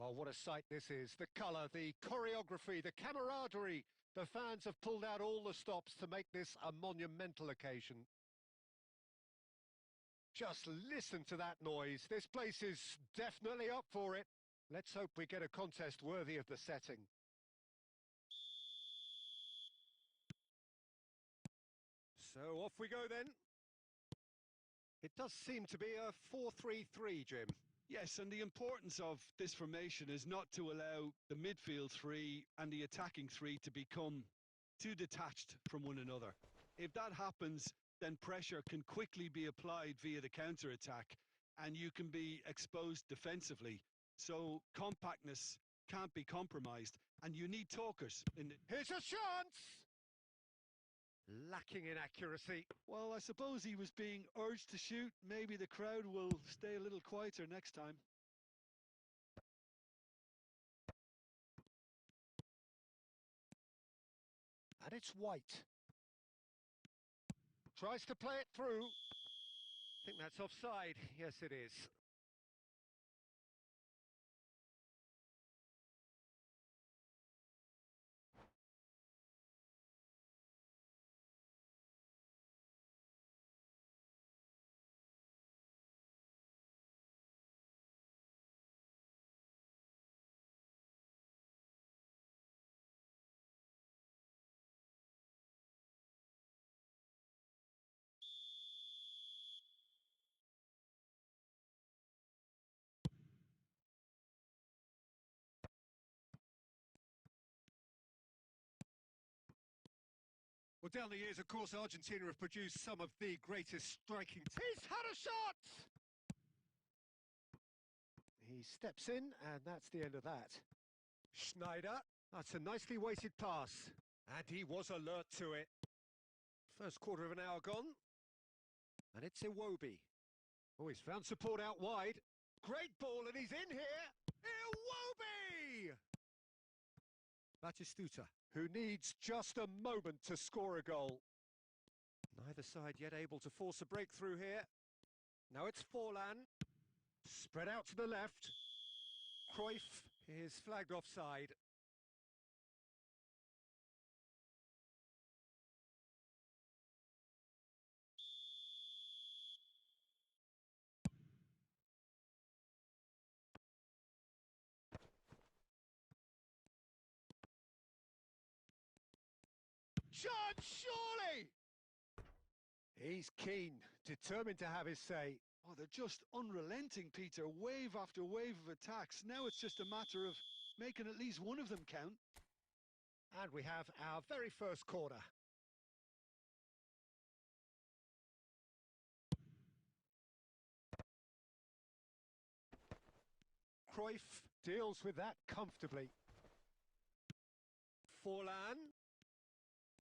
Oh, what a sight this is. The colour, the choreography, the camaraderie. The fans have pulled out all the stops to make this a monumental occasion. Just listen to that noise. This place is definitely up for it. Let's hope we get a contest worthy of the setting. So off we go then. It does seem to be a 4-3-3, Jim. Yes, and the importance of this formation is not to allow the midfield three and the attacking three to become too detached from one another. If that happens, then pressure can quickly be applied via the counter-attack, and you can be exposed defensively. So compactness can't be compromised, and you need talkers. Here's a chance! Lacking in accuracy. Well, I suppose he was being urged to shoot. Maybe the crowd will stay a little quieter next time. And it's White. Tries to play it through. I think that's offside. Yes, it is. Well, down the years, of course, Argentina have produced some of the greatest striking... He's had a shot! He steps in, and that's the end of that. Schneider, that's a nicely weighted pass. And he was alert to it. First quarter of an hour gone. And it's Iwobi. Oh, he's found support out wide. Great ball, and he's in here! Iwobi! Batistuta, who needs just a moment to score a goal. Neither side yet able to force a breakthrough here. Now it's Forlan. Spread out to the left. Cruyff is flagged offside. Chance, surely! He's keen, determined to have his say. Oh, they're just unrelenting, Peter. Wave after wave of attacks. Now it's just a matter of making at least one of them count. And we have our very first corner. Cruyff deals with that comfortably. Forlan.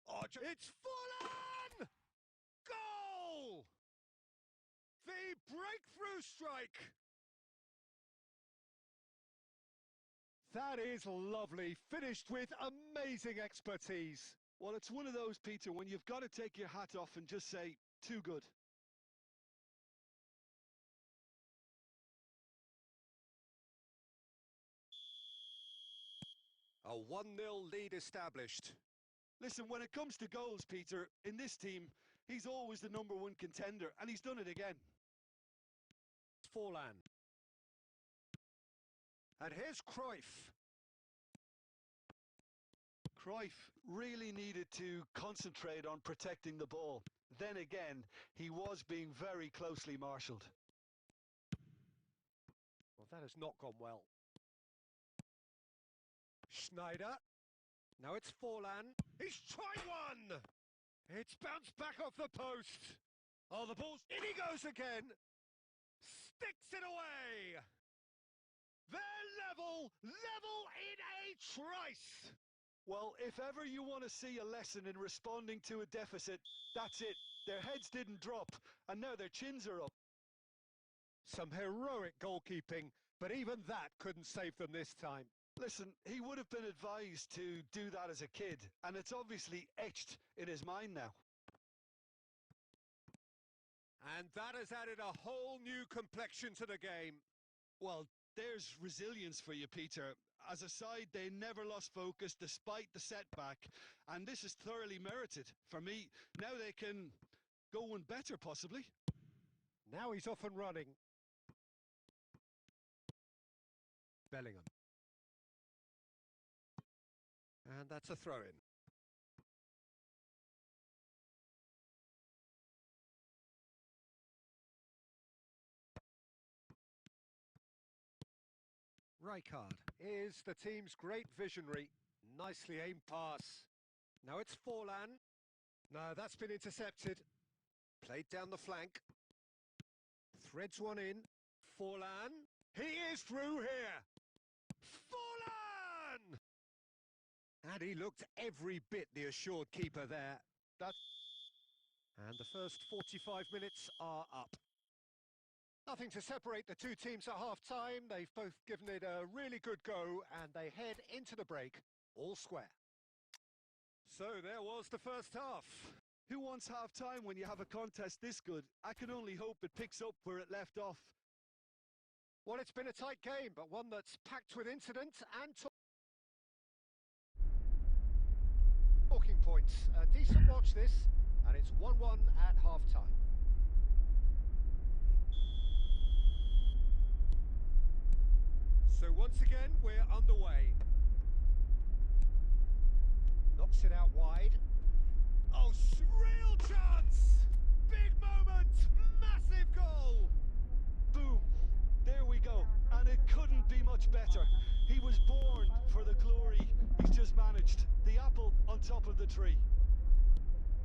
Oh, it's Forlan! Goal! The breakthrough strike! That is lovely, finished with amazing expertise. Well, it's one of those, Peter, when you've got to take your hat off and just say, too good. A 1-0 lead established. Listen, when it comes to goals, Peter, in this team, he's always the #1 contender, and he's done it again. Forlan. And here's Cruyff. Cruyff really needed to concentrate on protecting the ball. Then again, he was being very closely marshalled. Well, that has not gone well. Schneider. Now it's Forlan. He's tried one! It's bounced back off the post. Oh, the ball's... In he goes again! Sticks it away! They're level in a trice! Well, if ever you want to see a lesson in responding to a deficit, that's it. Their heads didn't drop, and now their chins are up. Some heroic goalkeeping, but even that couldn't save them this time. Listen, he would have been advised to do that as a kid, and it's obviously etched in his mind now. And that has added a whole new complexion to the game. Well, There's resilience for you, Peter. As a side, they never lost focus despite the setback, and this is thoroughly merited. For me, now they can go one better, possibly. Now he's off and running. Bellingham. And that's a throw-in. Rijkaard is the team's great visionary. Nicely aimed pass. Now it's Forlan. No, that's been intercepted. Played down the flank. Threads one in. Forlan. He is through here. Forlan! And he looked every bit the assured keeper there. And the first 45 minutes are up. Nothing to separate the two teams at half-time. They've both given it a really good go, and they head into the break all square. So there was the first half. Who wants half-time when you have a contest this good? I can only hope it picks up where it left off. Well, it's been a tight game, but one that's packed with incident and talking points. A decent watch this, and it's 1-1 at half-time. So once again, we're underway. Knocks it out wide. Oh, real chance! Big moment! Massive goal! Boom! There we go. And it couldn't be much better. He was born for the glory he's just managed. The apple on top of the tree.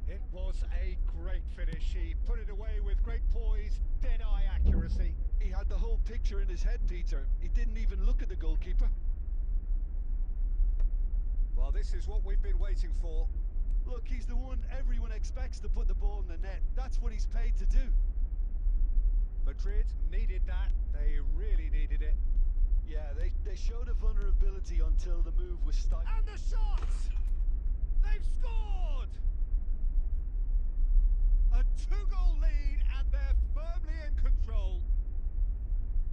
It was a great finish. He put it away with great poise, dead-eye accuracy. He had the whole picture in his head, Peter. He didn't even look at the goalkeeper. Well, this is what we've been waiting for. Look, he's the one everyone expects to put the ball in the net. That's what he's paid to do. Madrid needed that. They really needed it. Yeah, they showed a vulnerability until the move was stifled. And the shot! They've scored! A two-goal lead, and they're firmly in control.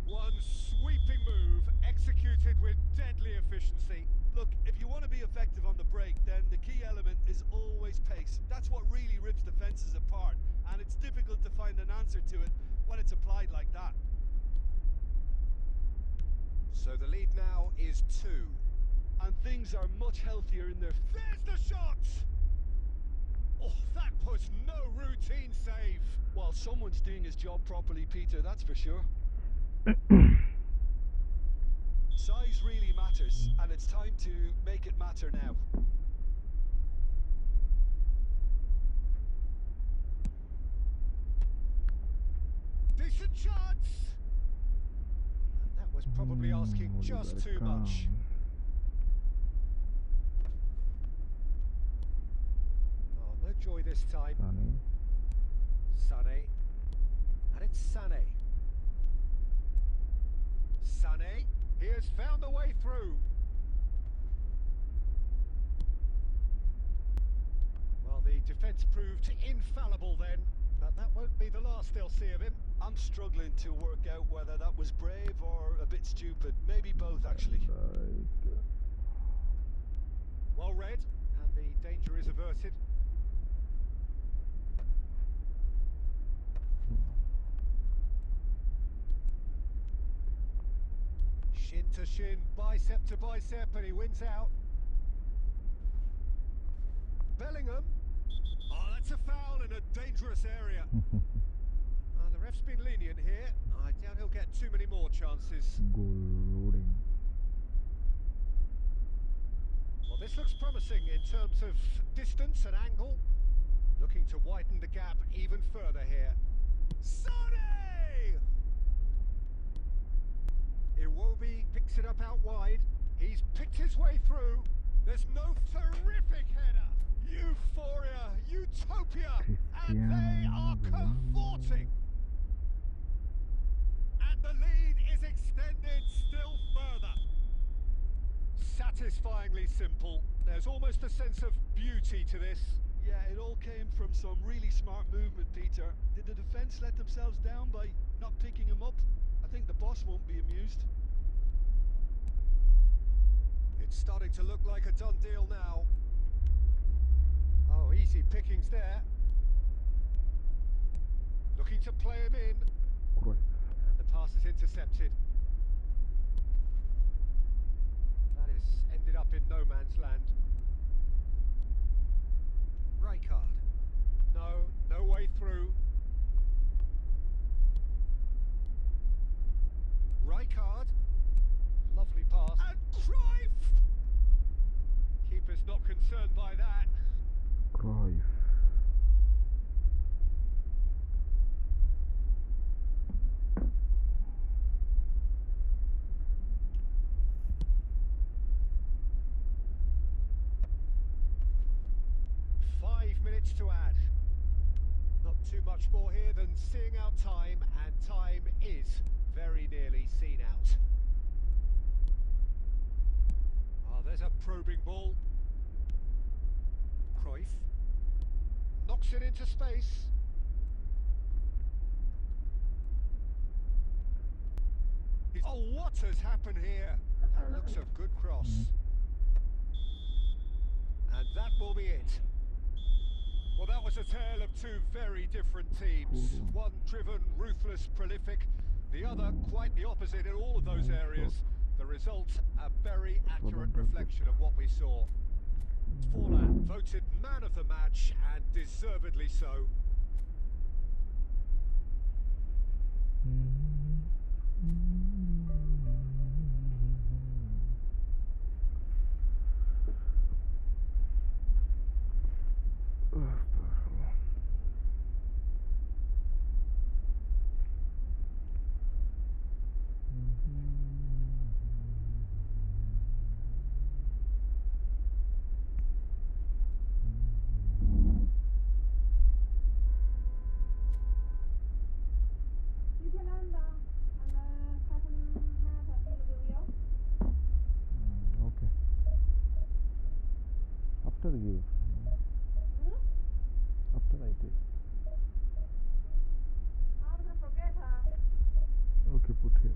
One sweeping move, executed with deadly efficiency. Look, if you want to be effective on the break, then the key element is always pace. That's what really rips defences apart, and it's difficult to find an answer to it when it's applied like that. So the lead now is 2. And things are much healthier in their... There's the shot! Oh, that was no routine save. Well, someone's doing his job properly, Peter, that's for sure. Size really matters, and it's time to make it matter now. Decent chance! That was probably asking just too much. Oh, no joy this time. Sané. And it's Sané. Sané. He has found the way through. Well, the defence proved infallible then, but that won't be the last they'll see of him. I'm struggling to work out whether that was brave or a bit stupid. Maybe both, actually. Well read, and the danger is averted. Shin to shin, bicep to bicep, and he wins out. Bellingham. Oh, that's a foul in a dangerous area. The ref's been lenient here. I doubt he'll get too many more chances. Well, this looks promising in terms of distance and angle. Looking to widen the gap even further here. Sané! Iwobi picks it up out wide. He's picked his way through. There's no terrific header. Euphoria, utopia, and they are cavorting. And the lead is extended still further. Satisfyingly simple. There's almost a sense of beauty to this. Yeah, it all came from some really smart movement, Peter. Did the defence let themselves down by not picking him up? I think the boss won't be amused. It's starting to look like a done deal now. Oh, easy pickings there. Looking to play him in. Cruyff. And the pass is intercepted. That has ended up in no man's land. Rijkaard. No way through. Rijkaard. Lovely pass. And Cruyff! Keeper's not concerned by that. Cruyff. To add. Not too much more here than seeing out time, and time is very nearly seen out. Oh, there's a probing ball. Cruyff knocks it into space. Oh, what has happened here? That looks a good cross. And that will be it. Well, that was a tale of two very different teams. One driven, ruthless, prolific. The other quite the opposite in all of those areas. The result, a very accurate reflection of what we saw. Forlan voted man of the match, and deservedly so. Okay. After give. After I take. Okay, put here.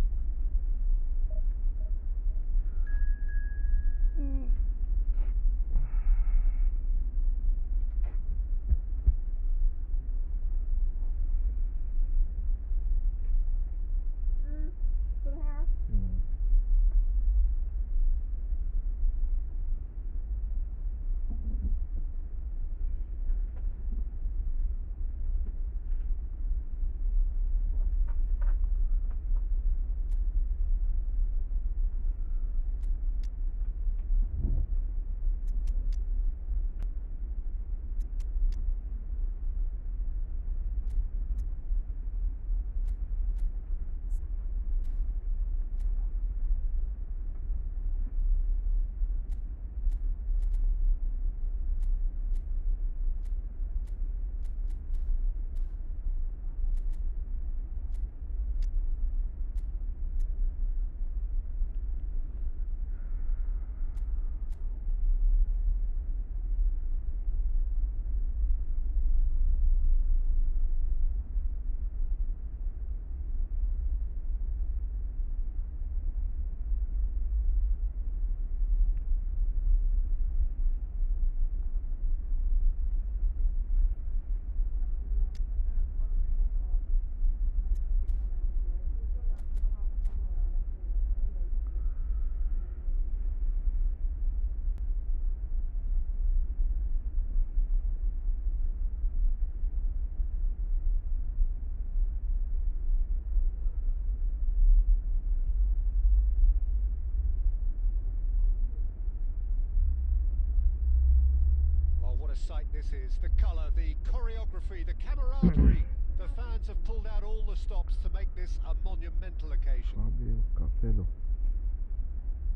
Sight this is. The colour, the choreography, the camaraderie. The fans have pulled out all the stops to make this a monumental occasion. Fabio Capello.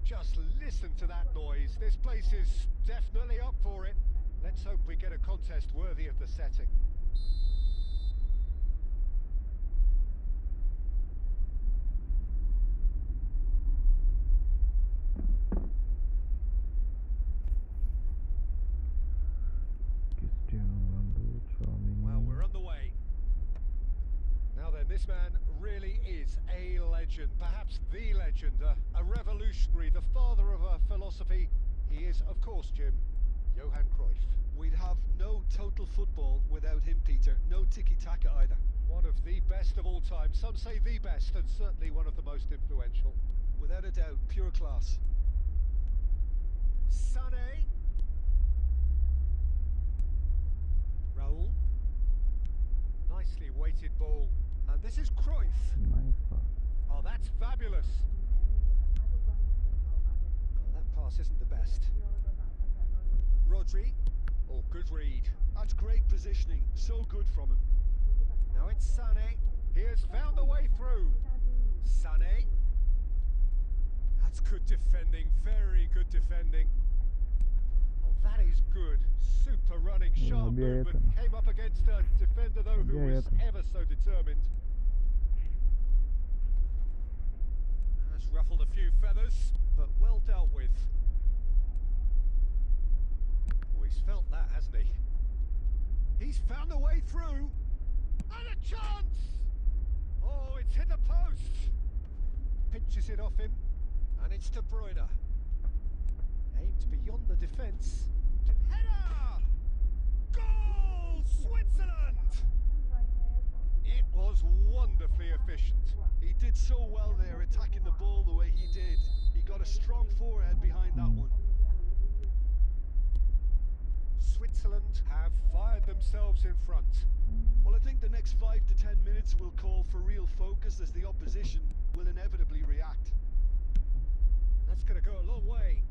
Just listen to that noise. This place is definitely up for it. Let's hope we get a contest worthy of the setting. Well, we're on the way. Now then, This man really is a legend, perhaps the legend, a revolutionary, the father of a philosophy. He is, of course, Jim, Johan Cruyff. We'd have no total football without him, Peter. No tiki-taka either. One of the best of all time. Some say the best, and certainly one of the most influential. Without a doubt, pure class. Sané. Raul. Nicely weighted ball. And this is Cruyff. Nice pass. Oh, that's fabulous. Oh, that pass isn't the best. Rodri. Oh, good read. That's great positioning. So good from him. Now it's Sané. He has found the way through. Sané. That's good defending. Very good defending. Oh, that is good. Super running, sharp movement. Came up against a defender, though, who was ever so determined. Has ruffled a few feathers, but well dealt with. Oh, he's felt that, hasn't he? He's found a way through. And a chance! Oh, it's hit the post. Pinches it off him. And it's De Bruyne. Aimed beyond the defence. Header! Goal! Switzerland! It was wonderfully efficient. He did so well there, attacking the ball the way he did. He got a strong forehead behind that one. Switzerland have fired themselves in front. Well, I think the next 5 to 10 minutes will call for real focus as the opposition will inevitably react. That's going to go a long way.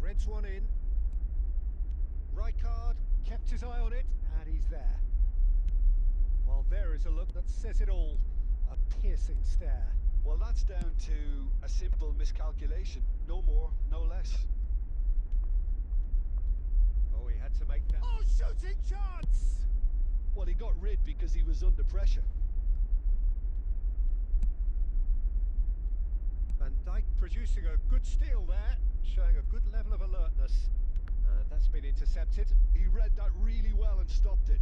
Threads one in. Rijkaard kept his eye on it, and he's there. Well, there is a look that says it all. A piercing stare. Well, that's down to a simple miscalculation. No more, no less. Oh, he had to make that. Oh, shooting chance! Well, he got rid because he was under pressure. Van Dijk producing a good steal there, showing a good level of alertness. That's been intercepted. He read that really well and stopped it.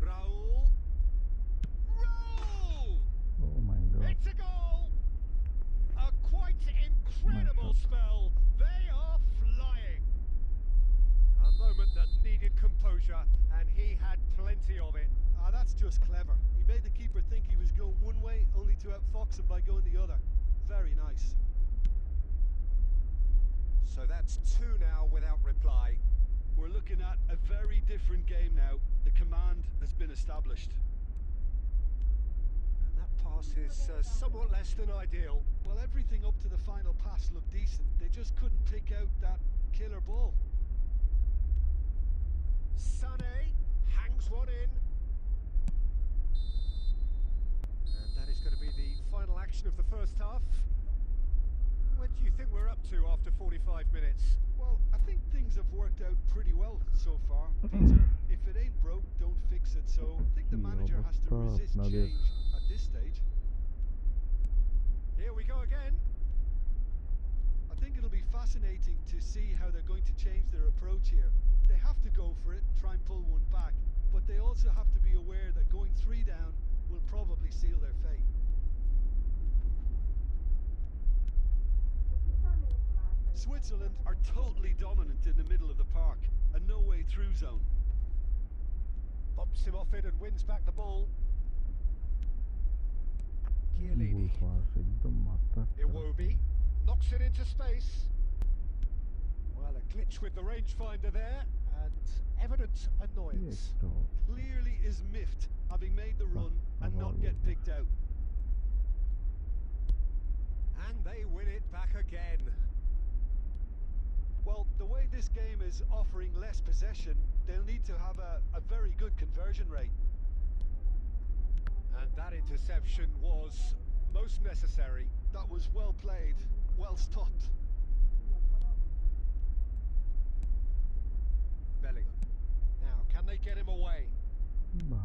Raul! Raul! Oh my god. It's a goal! A quite incredible spell. They are flying. A moment that needed composure, and he had plenty of it. Ah, that's just clever. He made the keeper think he was going one way, only to outfox him by going the other. Very nice. So that's two now without reply. We're looking at a very different game now. The command has been established. And that pass is somewhat less than ideal. Well, everything up to the final pass looked decent. They just couldn't pick out that killer ball. Sané hangs one in. And that is going to be the final action of the first half. What do you think we're up to after 45 minutes? Well, I think things have worked out pretty well so far, Peter. If it ain't broke, don't fix it. So I think the manager has to resist change at this stage. Here we go again. I think it'll be fascinating to see how they're going to change their approach here. They have to go for it and try and pull one back, but they also have to be aware that going 3 down will probably seal their fate. Switzerland are totally dominant in the middle of the park, a no-way through zone. Bumps him off it and wins back the ball. Chiellini. Iwobi knocks it into space. Well, a glitch with the rangefinder there, and evident annoyance. Clearly is miffed, having made the run and not get picked out. And they win it back again. Well, the way this game is offering less possession, they'll need to have a very good conversion rate. And that interception was most necessary. That was well played, well stopped. Bellingham. Now, can they get him away? The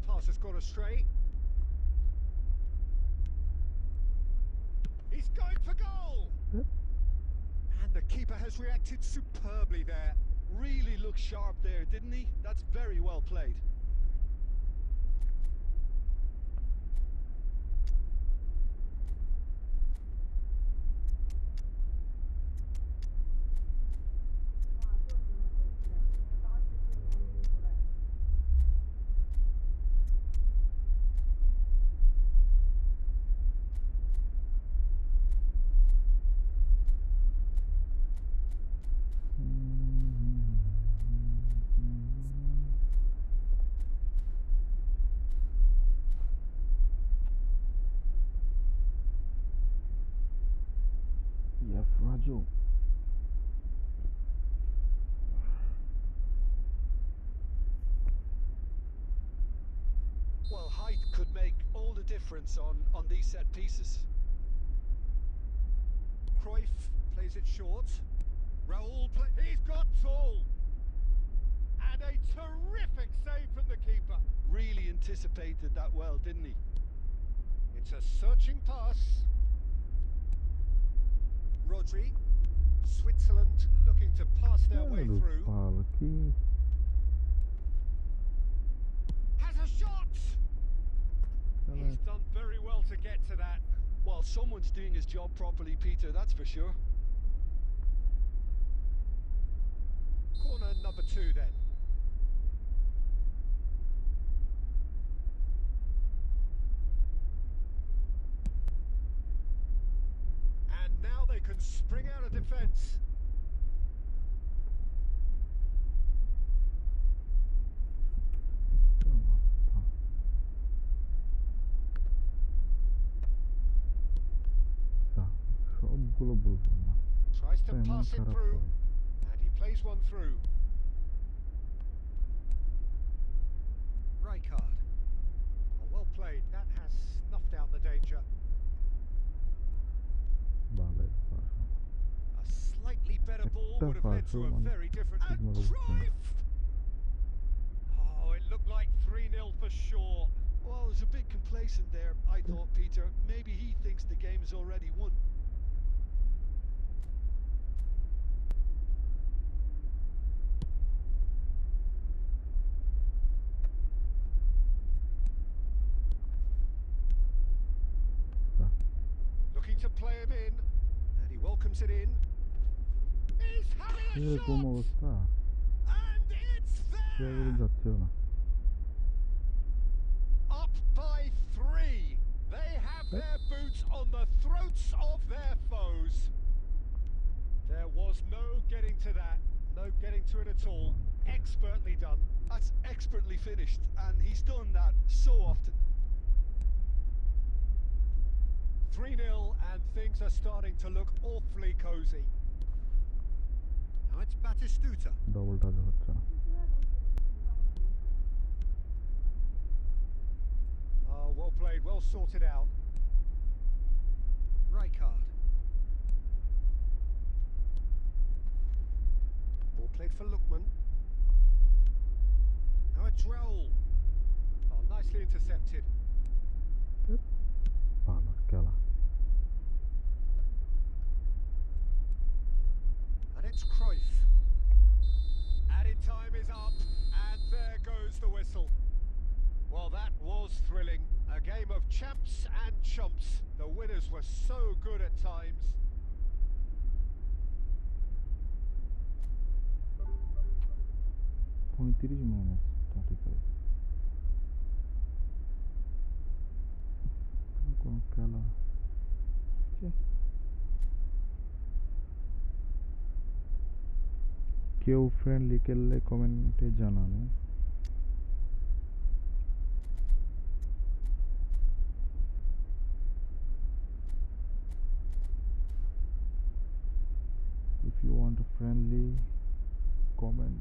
pass has gone astray. Going for goal! Yep. And the keeper has reacted superbly there. Really looked sharp there, didn't he? That's very well played. Yes, Raju. Well, height could make all the difference on these set pieces. Cruyff plays it short. Raul he's got tall. And a terrific save from the keeper. Really anticipated that well, didn't he? It's a searching pass. Rodri, Switzerland looking to pass their way Aduh, through. Palki. Has a shot! Salah. He's done very well to get to that. Well, someone's doing his job properly, Peter, that's for sure. Corner number 2 then. And now they can spring out of defence. সবগুলো বলবো না Tries to এমন pass it খারাপ through. হয়। And he plays one through. Rijkaard. Well played. That has snuffed out the danger. বালের ভাষা। A slightly better ball would have led to a One. very different... And Sigma Lopez. Cruyff! Oh, it looked like 3-0 for sure. Well, it was a bit complacent there, I thought, Peter. Maybe he thinks the game is already won. Looking to play him in. And he welcomes it in. He's having a এরকম shot! অবস্থা And it's করে there! যাচ্ছেও না Up by 3. They have their boots on the throats of their foes. There was no getting to that. No getting to it at all. Expertly done. That's expertly finished, and he's done that so often. 3-0 and things are starting to look awfully cosy. Now it's Batistuta. Double touch হচ্ছে না Oh, well played, well sorted out. Rijkaard. Ball played for Lookman. Now it's Raul. Oh, nicely intercepted. ভালো খেলা And it's Cruyff. Added time is up, and there goes the whistle. Well, that was thrilling. A game of champs and chumps. The winners were so good at times. 35 minus 35 কোন খেলা কেউ friendly খেললে কমেন্টে জানানো if you want a friendly comment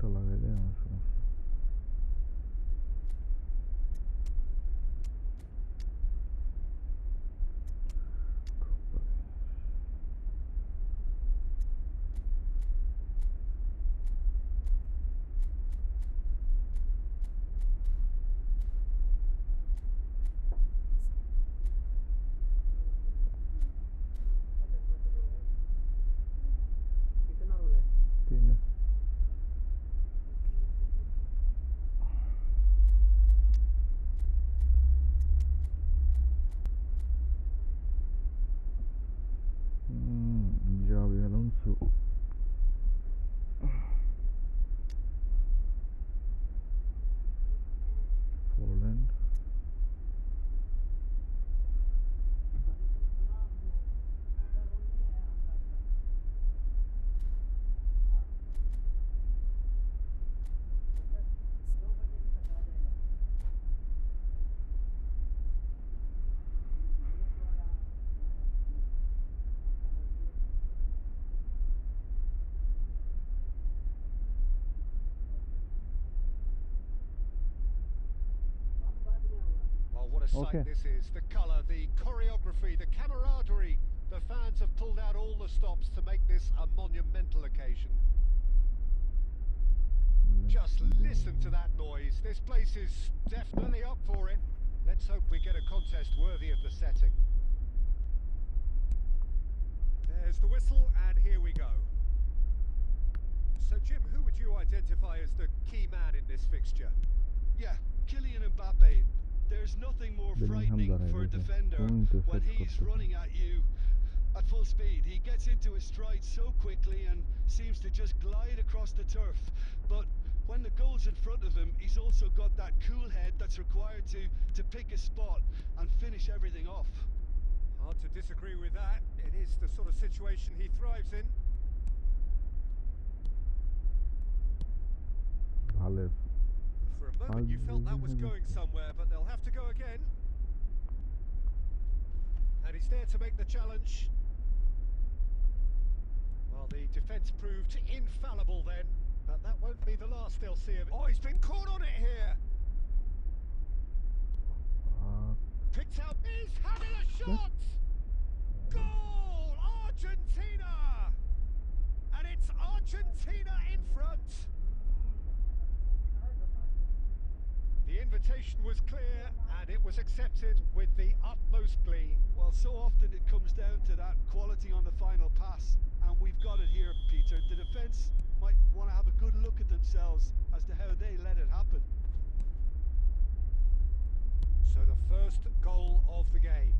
একটা লাগাই দেয় আমার সমস্যা ঠিক আছে Xabi Alonso Poland Well, what a sight this is. The colour, the choreography, the camaraderie. The fans have pulled out all the stops to make this a monumental occasion. Just listen to that noise. This place is definitely up for it. Let's hope we get a contest worthy of the setting. There's the whistle, and here we go. So, Jim, who would you identify as the key man in this fixture? Yeah, Kylian Mbappe. There's nothing more frightening for a defender when he's running at you at full speed. He gets into his stride so quickly and seems to just glide across the turf. But when the goal's in front of him, he's also got that cool head that's required to pick a spot and finish everything off. Hard to disagree with that. It is the sort of situation he thrives in. For a moment you felt that was going somewhere, but they'll have to go again. And he's there to make the challenge. Well, the defence proved infallible then, but that won't be the last they'll see of it. Oh, he's been caught on it here! Picked out, he's having a shot! Goal! Argentina! And it's Argentina in front! The invitation was clear, and it was accepted with the utmost glee. Well, so often it comes down to that quality on the final pass, and we've got it here, Peter. The defence might want to have a good look at themselves as to how they let it happen. So the first goal of the game.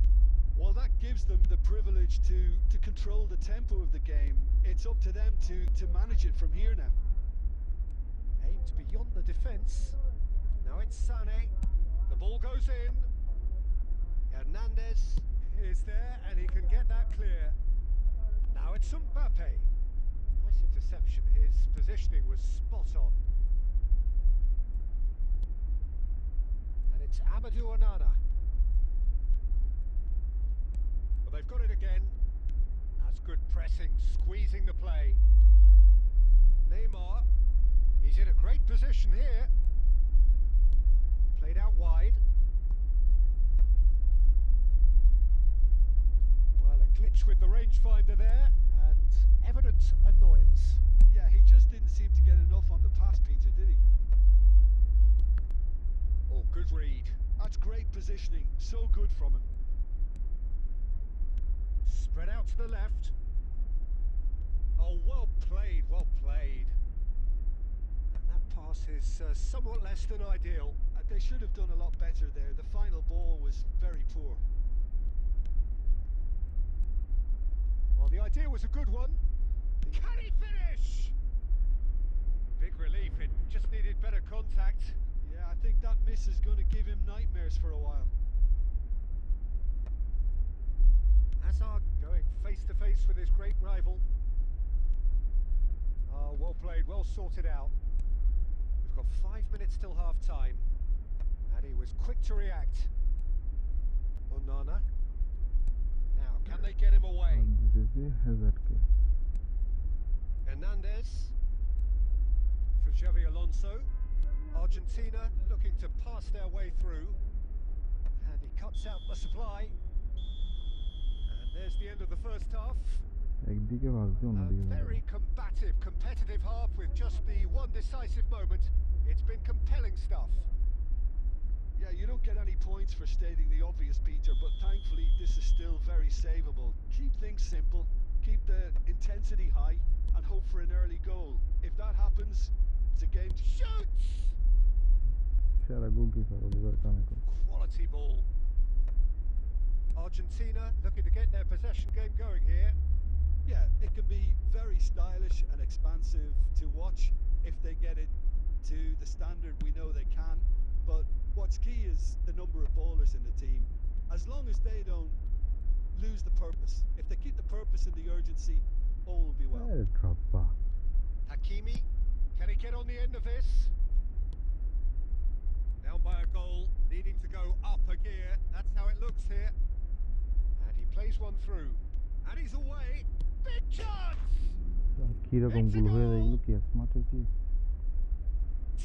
Well, that gives them the privilege to control the tempo of the game. It's up to them to manage it from here now. Aimed beyond the defence. Now it's Sané. The ball goes in. Hernandez is there and he can get that clear. Now it's Mbappe. Nice interception. His positioning was spot on. And it's Amadou Onana. Well, they've got it again. That's good pressing, squeezing the play. Neymar. He's in a great position here. Played out wide. Well, a glitch with the rangefinder there, and evident annoyance. Yeah, he just didn't seem to get enough on the pass, Peter, did he? Oh, good read. That's great positioning. So good from him. Spread out to the left. Oh, well played, well played. And that pass is somewhat less than ideal. They should have done a lot better there. The final ball was very poor. Well, the idea was a good one. Can he finish? Big relief, it just needed better contact. Yeah, I think that miss is going to give him nightmares for a while. Hazard going face to face with his great rival. Oh, well played, well sorted out. We've got 5 minutes till half time. And he was quick to react. Onana. Now, can they get him away? Hernandez. Xavi Alonso. Argentina looking to pass their way through. And he cuts out the supply. And there's the end of the first half. একদিকে বাজতে A অন্যদিকে যাবে very combative, competitive half with just the one decisive moment. It's been compelling stuff. Yeah, you don't get any points for stating the obvious, Peter, but thankfully this is still very savable. Keep things simple, keep the intensity high, and hope for an early goal. If that happens, it's a game. Shoots! সেরা goalkeeper Oliver কান এখন Quality ball. Argentina looking to get their possession game going here. Yeah, it can be very stylish and expansive to watch if they get it to the standard we know they can. But what's key is the number of bowlers in the team. As long as they don't lose the purpose, if they keep the purpose and the urgency, all will be well. ড্রপা Hakimi, can he get on the end of this? Down by a goal, needing to go up a gear. That's how it looks here. And he plays one through. And he's away. Big chance! কিরকম গোল হয়ে যায় এগুলো কি smart হয়েছে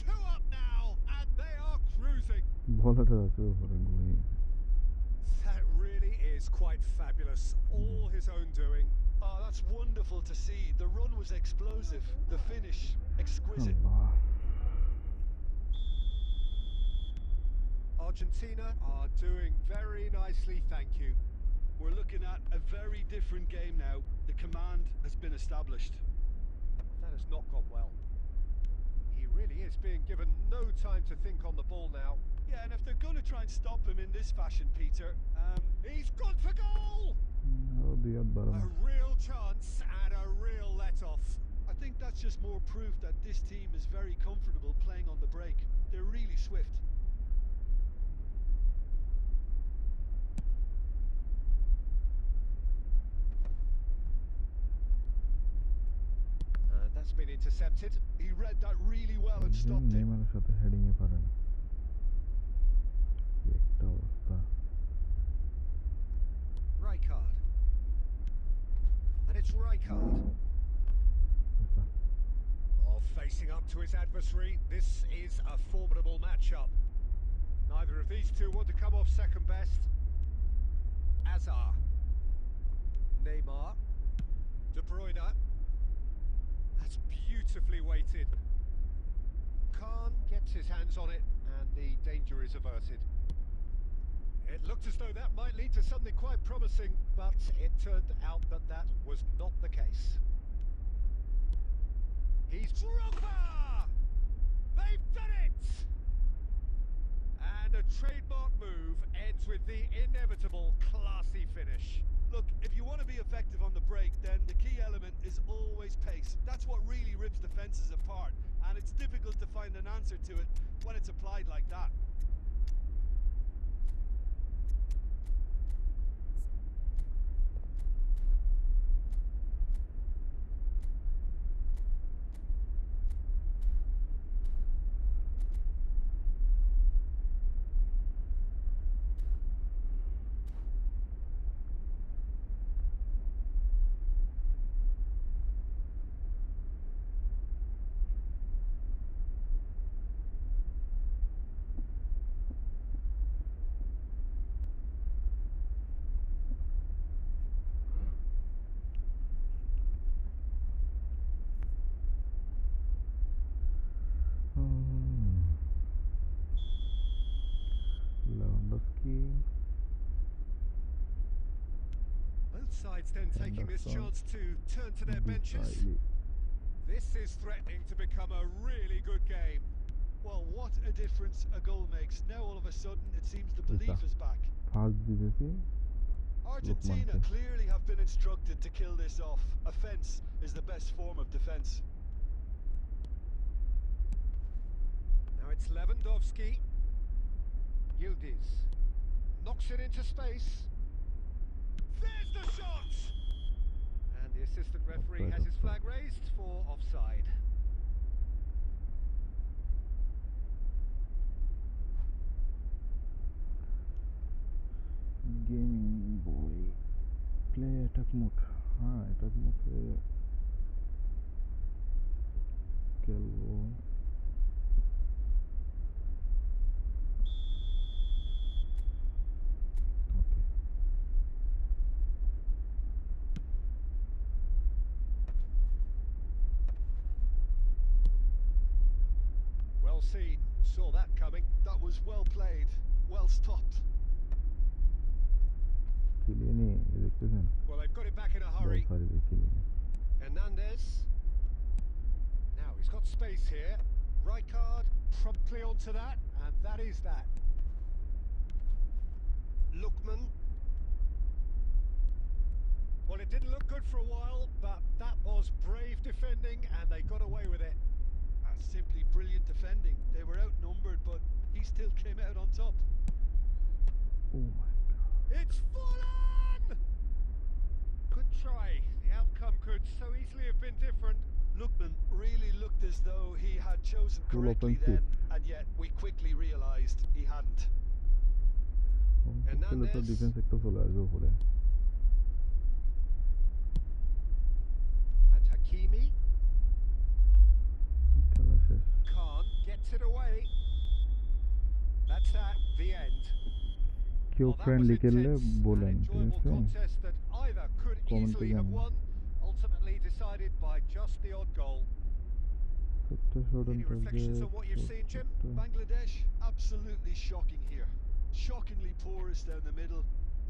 Two up now, and they are cruising. বলাটা আছে ওপরে গোল হয়ে গেছে That really is quite fabulous. All his own doing. Oh, that's wonderful to see. The run was explosive, the finish exquisite. Allah Argentina are doing very nicely, thank you. We're looking at a very different game now. The command has been established. That has not gone well. He really is being given no time to think on the ball now. Yeah, and if they're going to try and stop him in this fashion, Peter, He's gone for goal! আরো দুই হাত বাড়ানো A real chance and a real let-off. I think that's just more proof that this team is very comfortable playing on the break. They're really swift. That's been intercepted. He read that really well and stopped it. নেইমারের সাথে heading এ পারে না কি একটা অবস্থা Rijkaard. And it's Rijkaard. আচ্ছা Oh, facing up to his adversary. This is a formidable matchup. Neither of these two want to come off second best. Azar. Neymar. De Bruyne. That's beautifully weighted. Khan gets his hands on it and the danger is averted. It looked as though that might lead to something quite promising, but it turned out that that was not the case. He's Drogba! They've done it! And a trademark move ends with the inevitable classy finish. Look, if you want to be effective on the break, then the key element is always pace. That's what really rips defences apart, and it's difficult to find an answer to it when it's applied like that. Lewandowski Both sides then taking this chance to turn to their benches. Bailey. This is threatening to become a really good game. Well, what a difference a goal makes. Now all of a sudden it seems the belief is back. First দিতেছি Argentina Lookman. clearly have been instructed to kill this off. Offence is the best form of defence. Now it's Lewandowski. Yildiz knocks it into space. There's the shot! And the assistant referee Offside, has his offside. flag raised for offside. Gaming বই play attack mode হ্যাঁ attack মোডে খেলবো seen. Saw that coming. That was well played, well stopped. Kilini দেখতেছেন Well, they've got it back in a ball hurry. সারি দিয়ে Kilini Hernandez. Now he's got space here. Rijkaard promptly onto that, and that is that. Lookman. Well, it didn't look good for a while, but that was brave defending, and they got away with it. That's simply brilliant defending. They were outnumbered, but he still came out on top. oh my god It's Fulham! Good try. The outcome could so easily have been different. Lookman really looked as though he had chosen Full correctly offensive. then, and yet we quickly realised he hadn't. চলে তো Hernandez. Defence একটা চলে আসবে উপরে And Hakimi. খেলা শেষ Khan gets it away. That's that, the end. কেউ Well, that was friendly খেললে intense, an বলেন ঠিক enjoyable আছে contest that either could Comment easily have again. won, ultimately decided by just the odd goal. একটা shot on Any reflections on what you've seen, Jim? Bangladesh, absolutely shocking here. Shockingly porous down the middle,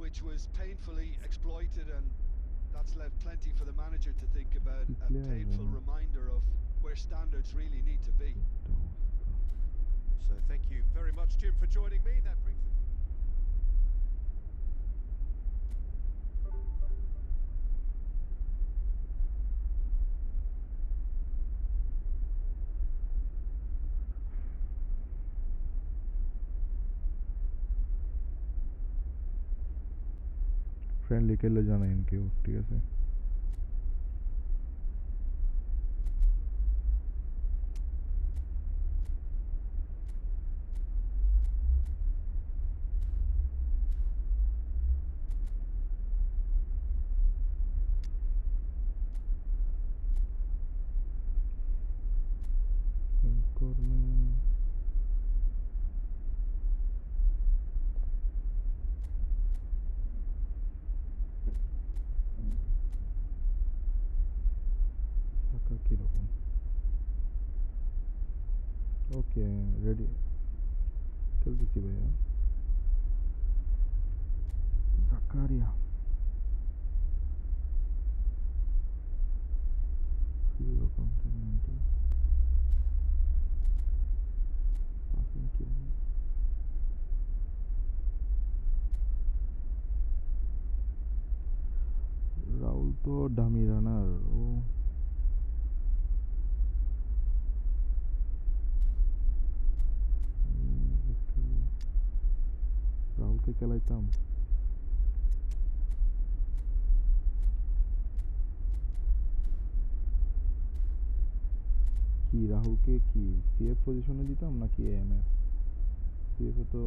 which was painfully exploited, and that's left plenty for the manager to think about. A painful reminder of where standards really need to be. So thank you very much, Jim, for joining me. That brings us... friendly খেললে জানাইন কেউ ঠিক আছে কিরকম okay ready খেলতেছি ভাইয়া জাকারিয়া রাহুল তো dummy রানার ও রাহুলকে খেলাইতাম কি রাহুলকে কি সিএফ পজিশনে দিতাম নাকি এএমএফ সিএফ এ তো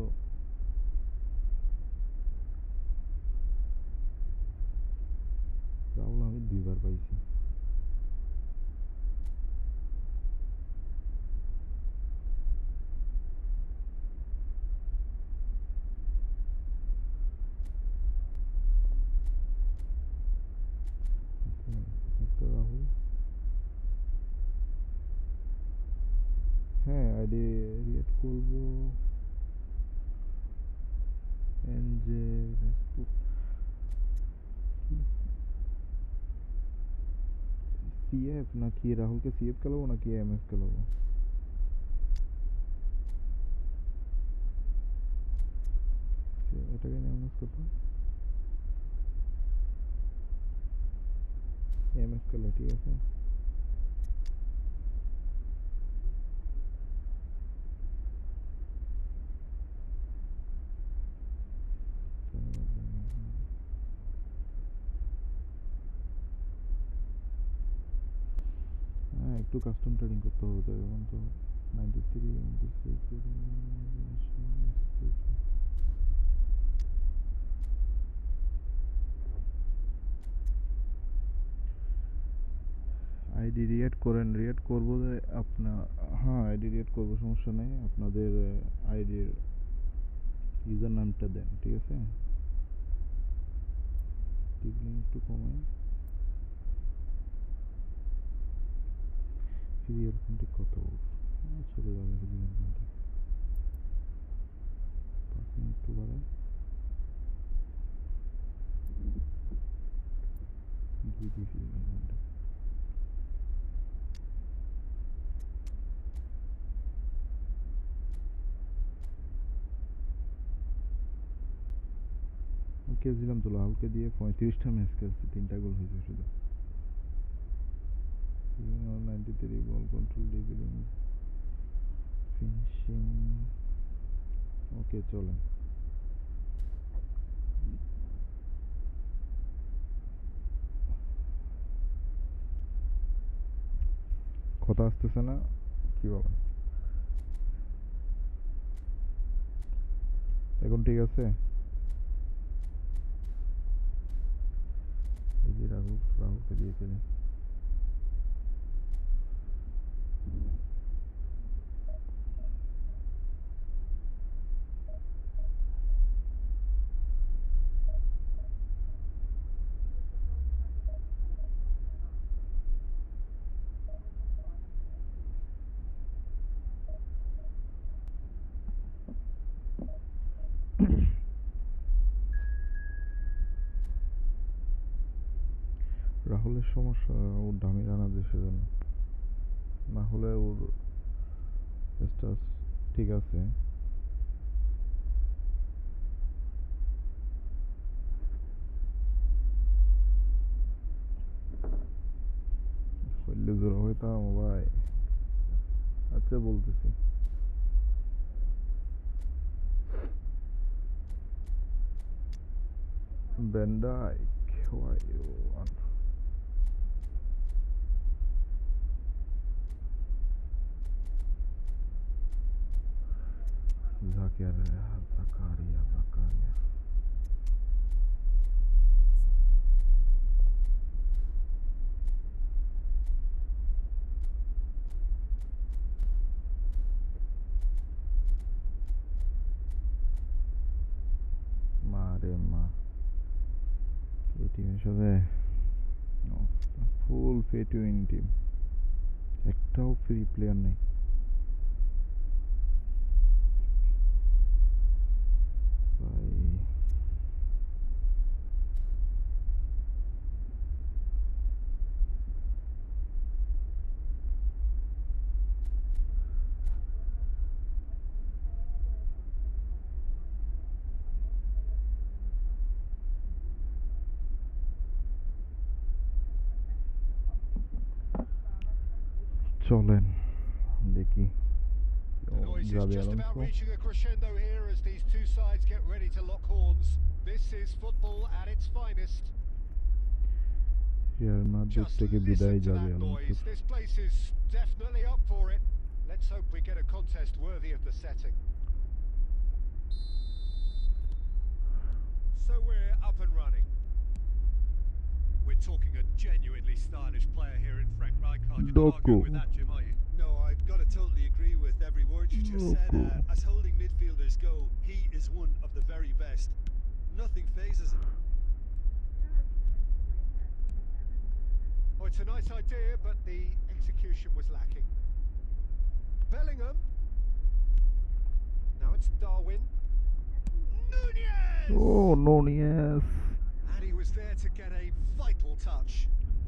রাহুল আমি দুইবার পাইছি একটা রাহুল হ্যাঁ আইডি রিয়েট করবো এনজে রাজপুত সিএফ নাকি রাহুলকে সিএফ খেলাবো নাকি এমএফ খেলাবো এটাকে অ্যানাউন্স করতাম এমএফ খেলা ঠিক আছে হ্যাঁ একটু কাস্টম ট্রেডিং করতে হবে তো এখন তো 93 আইডি রিয়েট করেন রিয়েট করবো যে আপনার হ্যাঁ আইডি রিয়েট করবো সমস্যা নেই আপনাদের আইডির ইউজার নামটা দেন ঠিক আছে টিকলিং একটু কমাই সিরিয়াল কন্ট্যাক্ট কত চলে যাবে 5 মিনিট তো বাড়ায় 2 দিয়ে ফিজিক্যাল ঘন্টা খেলছিলাম তো লালকে দিয়ে 35টা ম্যাচ খেলছি 3টা গোল হয়েছে শুধু 93 বল কন্ট্রোল ডিভিডিং ফিনিশিং ওকে চলেন কথা আসতেছে না কি বলেন এখন ঠিক আছে দেখি রাহুলকে দিয়ে ফেলি রাহুলের সমস্যা ওর দামি রানা দেশের জন্য না হলে ওর স্ট্যাটাস ঠিক আছে হইলে জোর হইতাম ভাই আচ্ছা বলতেছি Bandai why you want Zakaria মারে মা এই টিমের সাথে ফুল পে টু উইন টিম একটাও ফ্রি প্লেয়ার নেই ভাই চলেন দেখি The noise is just about reaching a crescendo here as these two sides get ready to lock horns. This is football at its finest. Real Madrid Just থেকে listen বিদায় to যাবে that noise. This place is definitely up for it. Let's hope we get a contest worthy of the setting. So we're up and running. We're talking a genuinely stylish player here in Frank Rijkaard. You're not arguing with that, Jim, are you? No, I've got to totally agree with every word you just said. As holding midfielders go, he is one of the very best. Nothing phases him. Oh, it's a nice idea, but the execution was lacking. Bellingham. Now it's Darwin. Nunez! Oh, Nunez. And he was there to get a vital touch.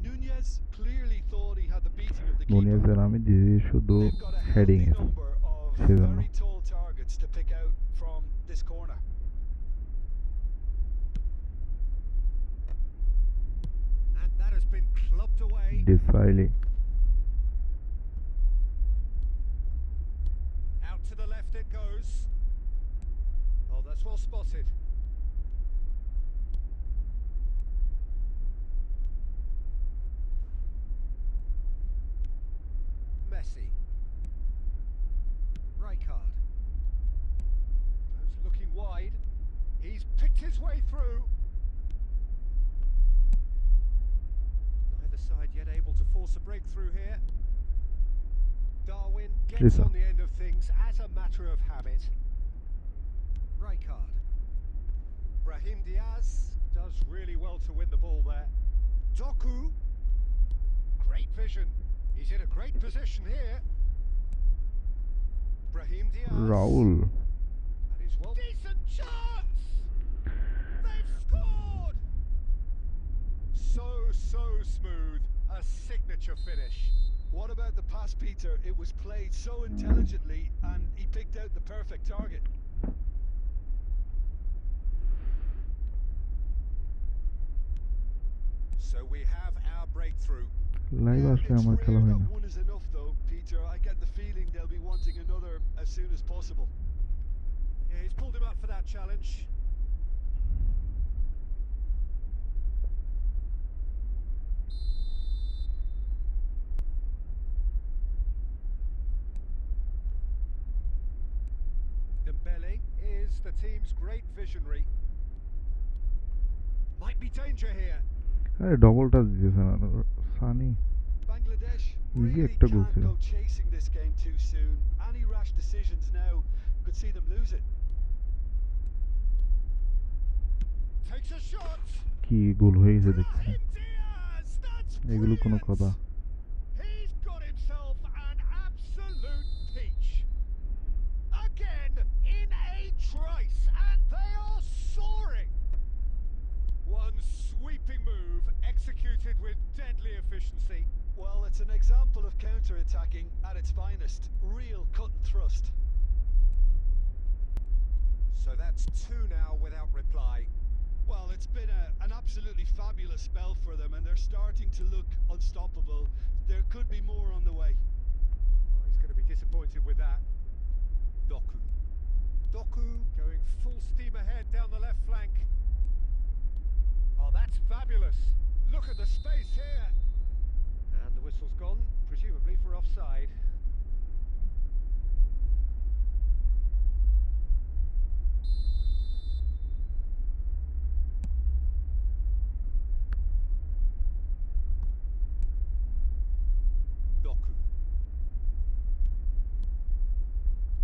Nunez clearly thought he had the beating of the keeper. Nunezের আমি দিয়েছি শুধু They've got a heading healthy এর number of সেজন্য very tall targets to pick out from this corner. And that has been clubbed away. Desailly Out to the left it goes. Oh, that's well spotted. Messi. Rijkaard. Goes looking wide. He's picked his way through. Neither side yet able to force a breakthrough here. Darwin gets on the end of things as a matter of habit. Rijkaard. Brahim Diaz does really well to win the ball there. Doku. Great vision. He's in a great position here. Brahim Diaz. Raul. That is well. Decent chance! They've scored! So smooth. A signature finish. What about the pass, Peter? It was played so intelligently and he picked out the perfect target. So we have our breakthrough. Live আসলে It's আমার খেলা rare হয় that না। one is enough though, Peter. I get the feeling they'll be wanting another as soon as possible. Yeah, he's pulled him up for that challenge. Dembele is the team's great visionary. Might be danger here. আরে ডবলটা দিতেছে না Sunny. Bangladesh Easy really একটা goal can't ছিল। go chasing this game too soon. Any rash decisions now could see them lose it. Takes a shot. কি গোল হয়ে গেছে দেখছি। Brahim Diaz, that's এগুলো কোনো brilliant. কথা? He's got himself an absolute peach. Again in a trice, and they are soaring. One sweeping move executed with deadly efficiency. Well, it's an example of counter-attacking at its finest. Real cut and thrust. So that's two now without reply. Well, it's been an absolutely fabulous spell for them and they're starting to look unstoppable. There could be more on the way. Oh, he's going to be disappointed with that. Doku. Doku going full steam ahead down the left flank. Oh, that's fabulous. Look at the space here. And the whistle's gone, presumably for offside. Doku.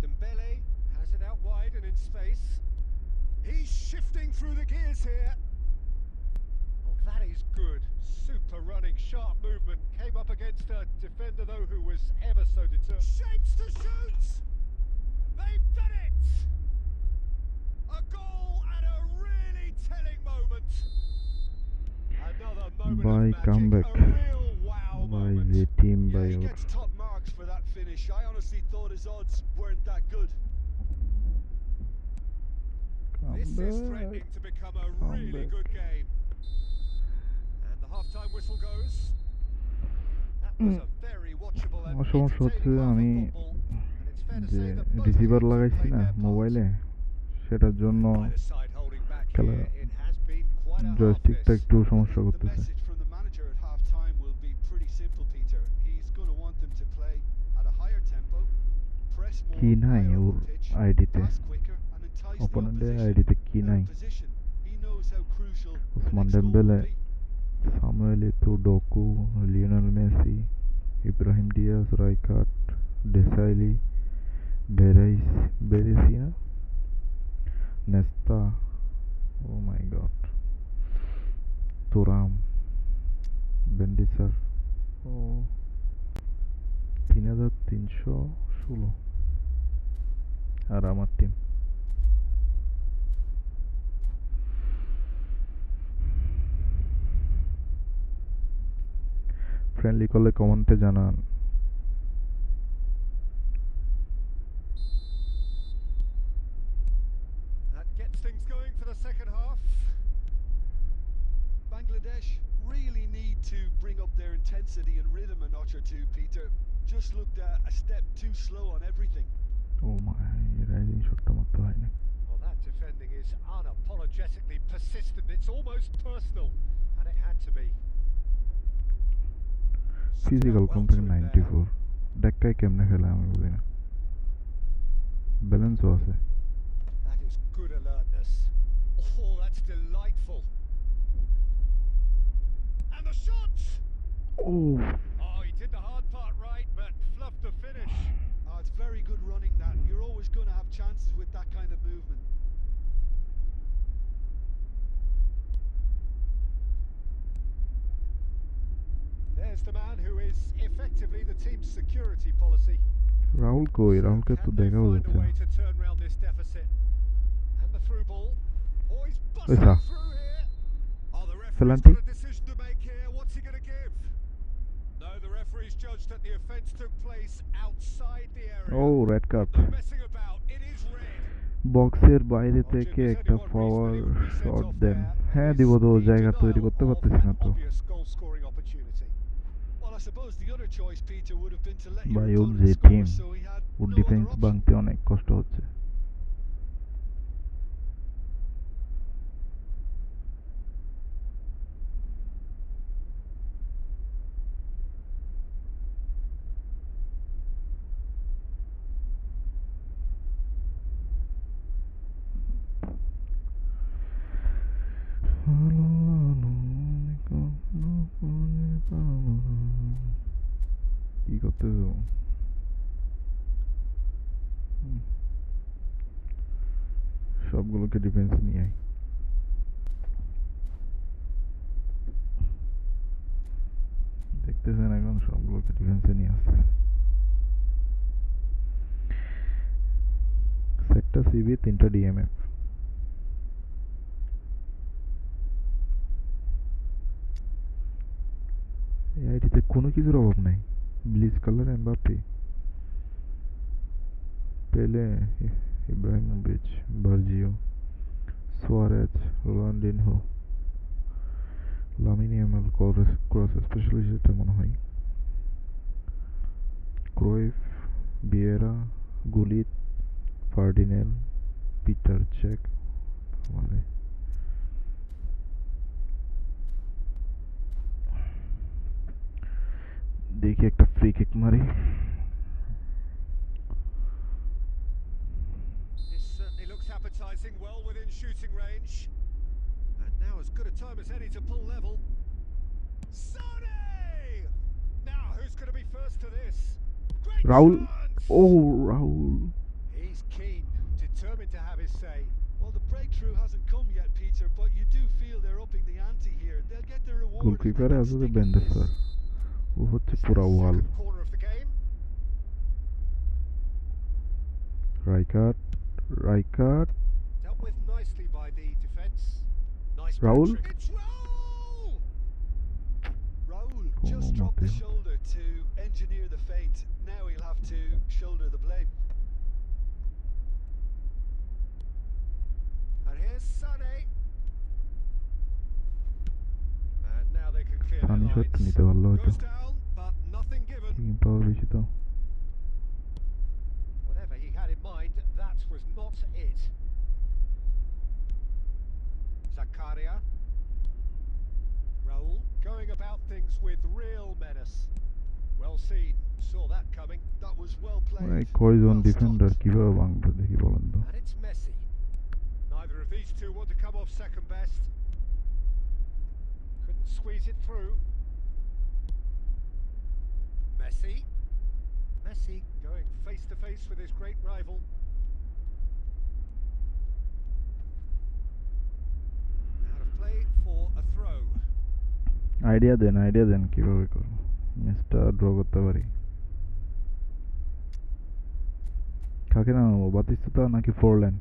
Dembele has it out wide and in space. He's shifting through the gears here. Oh, that is good. Super running, sharp movement. Came up against a defender, though, who was ever so determined. Shapes to shoot! They've done it! A goal at a really telling moment. Another moment By of magic. comeback. A real wow By moment. the team Yeah, by he our gets top marks for that finish. I honestly thought his odds weren't that good. This is comeback. threatening to become a really good game. And the half-time whistle goes. That was a very watchable and আমার সমস্যা হচ্ছে entertaining half of আমি football. And it's fair to যে say that both receiver teams have লাগাইছি played না their part. মোবাইলে সেটার জন্য Either side holding back খেলা here. It has been quite a half জয়স্টিকটা this. একটু সমস্যা The করতেছে। message from the manager at half-time will be pretty simple, Peter. He's going to want them to play at a higher tempo, press more, কি নাই higher or up the pitch, আইডিতে, pass quicker and entice the অপোনেন্টের opposition আইডিতে কি out নাই? of position. He knows how crucial the Ousmane next goal will Dembele, be. Samuel Eto'o, Doku, Lionel Messi, Ibrahim Diaz, Rijkaard, Desailly, Baresi, Nesta, oh my god, Thuram, Van der Sar, ও 3316 আর আমার team. Friendly করলে কমেন্টে জানান। That gets things going for the second half. Bangladesh really need to bring up their intensity and rhythm a notch or two, Peter. Just looked a step too slow on everything. Oh my, rising শটটা মারতে হয় না। Well, that defending is unapologetically persistent. It's almost personal, and it had to be. Physical Well compare to him there. 94 ডাক্কায় কেমনে খেলে আমি বুঝি না। ব্যালেন্সও আছে। That is good alertness. Oh, that's delightful. And the shot! O Oh, he did the hard part right, but fluffed the finish. Oh, it's very good running that. You're always going to have chances with that kind of movement. There's the man who is effectively the team's security policy. Rahul কই? রাহুলকে তো Can they দেখাও find a যাচ্ছে না। way to turn round this deficit? And the through ball. Oh, he's busting Esa. through here. Oh, the referee's Pelanti. got a decision to make here. What's he going to give? No, the referee's judged that the offence took place outside the area. Oh red card. No messing about. It is red. বক্সের বাইরে Well, Jim, থেকে there's একটা only one reason that পাওয়ার he would be sent shot off দেন। there. হ্যাঁ His দিব তো, জায়গা তৈরি denial করতে of পারতেছি না an তো। obvious goal-scoring opportunity. Well, I suppose the other choice, Peter, would have been to let your ভাই ওর opponent যে score, team, so he had or no other defence option. ভাঙতে অনেক কষ্ট হচ্ছে। কি করতেছো? সবগুলোকে ডিফেন্সে নিয়ে আয়। দেখতেছেন এখন সবগুলোকে ডিফেন্সে নিয়ে আসতেছে। সেটটা সিবি, 3টা ডিএমএফ। এই আইডিতে কোনো কিছুর অভাব নাই। Bleach colour, Mbappe, Pele, Ibrahimovic, Virgil, Suarez, Ronaldinho, Lamine Yamal, cross specialist যেটা মনে হয়, ক্রোয়েফ, বিয়েরা, গুলিত, ফার্ডিনেল, পিটার চেক। মানে দেখি একটা ফ্রি কিক মারি। This certainly looks appetising, well within shooting range. And now as good a time as any to pull level. Sonny! Now who's going to be first to this? Great Rahul, chance! ও Rahul, He's keen, determined to have his say. Well, the breakthrough hasn't come yet, Peter, but you do feel they're upping the ante here. They'll get their reward if they গোলকিপারে can আসলে stick at bandage this. Sir, ও হচ্ছে It's পুরা the wall. second corner of the game. Rijkaard, Rijkaard, Dealt with nicely by the defence. Nice Raul? Patrick. It's Raul! Raul Como just dropped the Mateo. shoulder to engineer the feint. Now he'll have to shoulder the blame. And here's Sonny. And now they can clear their সানি shot lines. নিতে পারলো হয়তো। Goes down, but nothing given. King power বেশি তো। Whatever he had in mind, that was not it. Zakaria. Raul going about things with real menace. Well seen, saw that coming. That was well played. এই কয়জন Well defender stopped. কিভাবে ভাঙবে দেখি বলেন তো। And it's Messi. Neither of these two want to come off second best. Couldn't squeeze it through. Messi. Messi going face to face with his great rival. Out of play for a throw. Idea দেন কিভাবে করবো, ম্যাচটা draw করতে পারি। কাকে নামাবো, বাতিস্তুতা নাকি Foreland?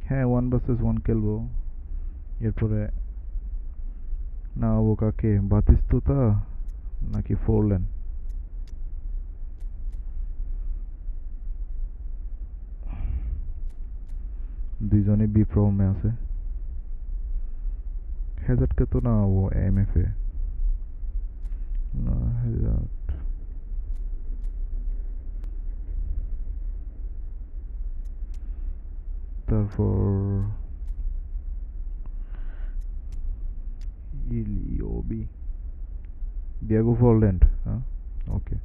হ্যাঁ 1 vs 1 খেলবো। এরপরে নামাবো কাকে, বাতিস্তুতা নাকি ফোরল্যান্ড? দুইজনে বি ফর্মে আছে। হ্যাজার্ডকে তো নামাবো এমএফ এ। না হ্যাজার্ড, তারপর ইলিওবি, দিয়াগো ফরল্যান্ড। হ্যাঁ okay.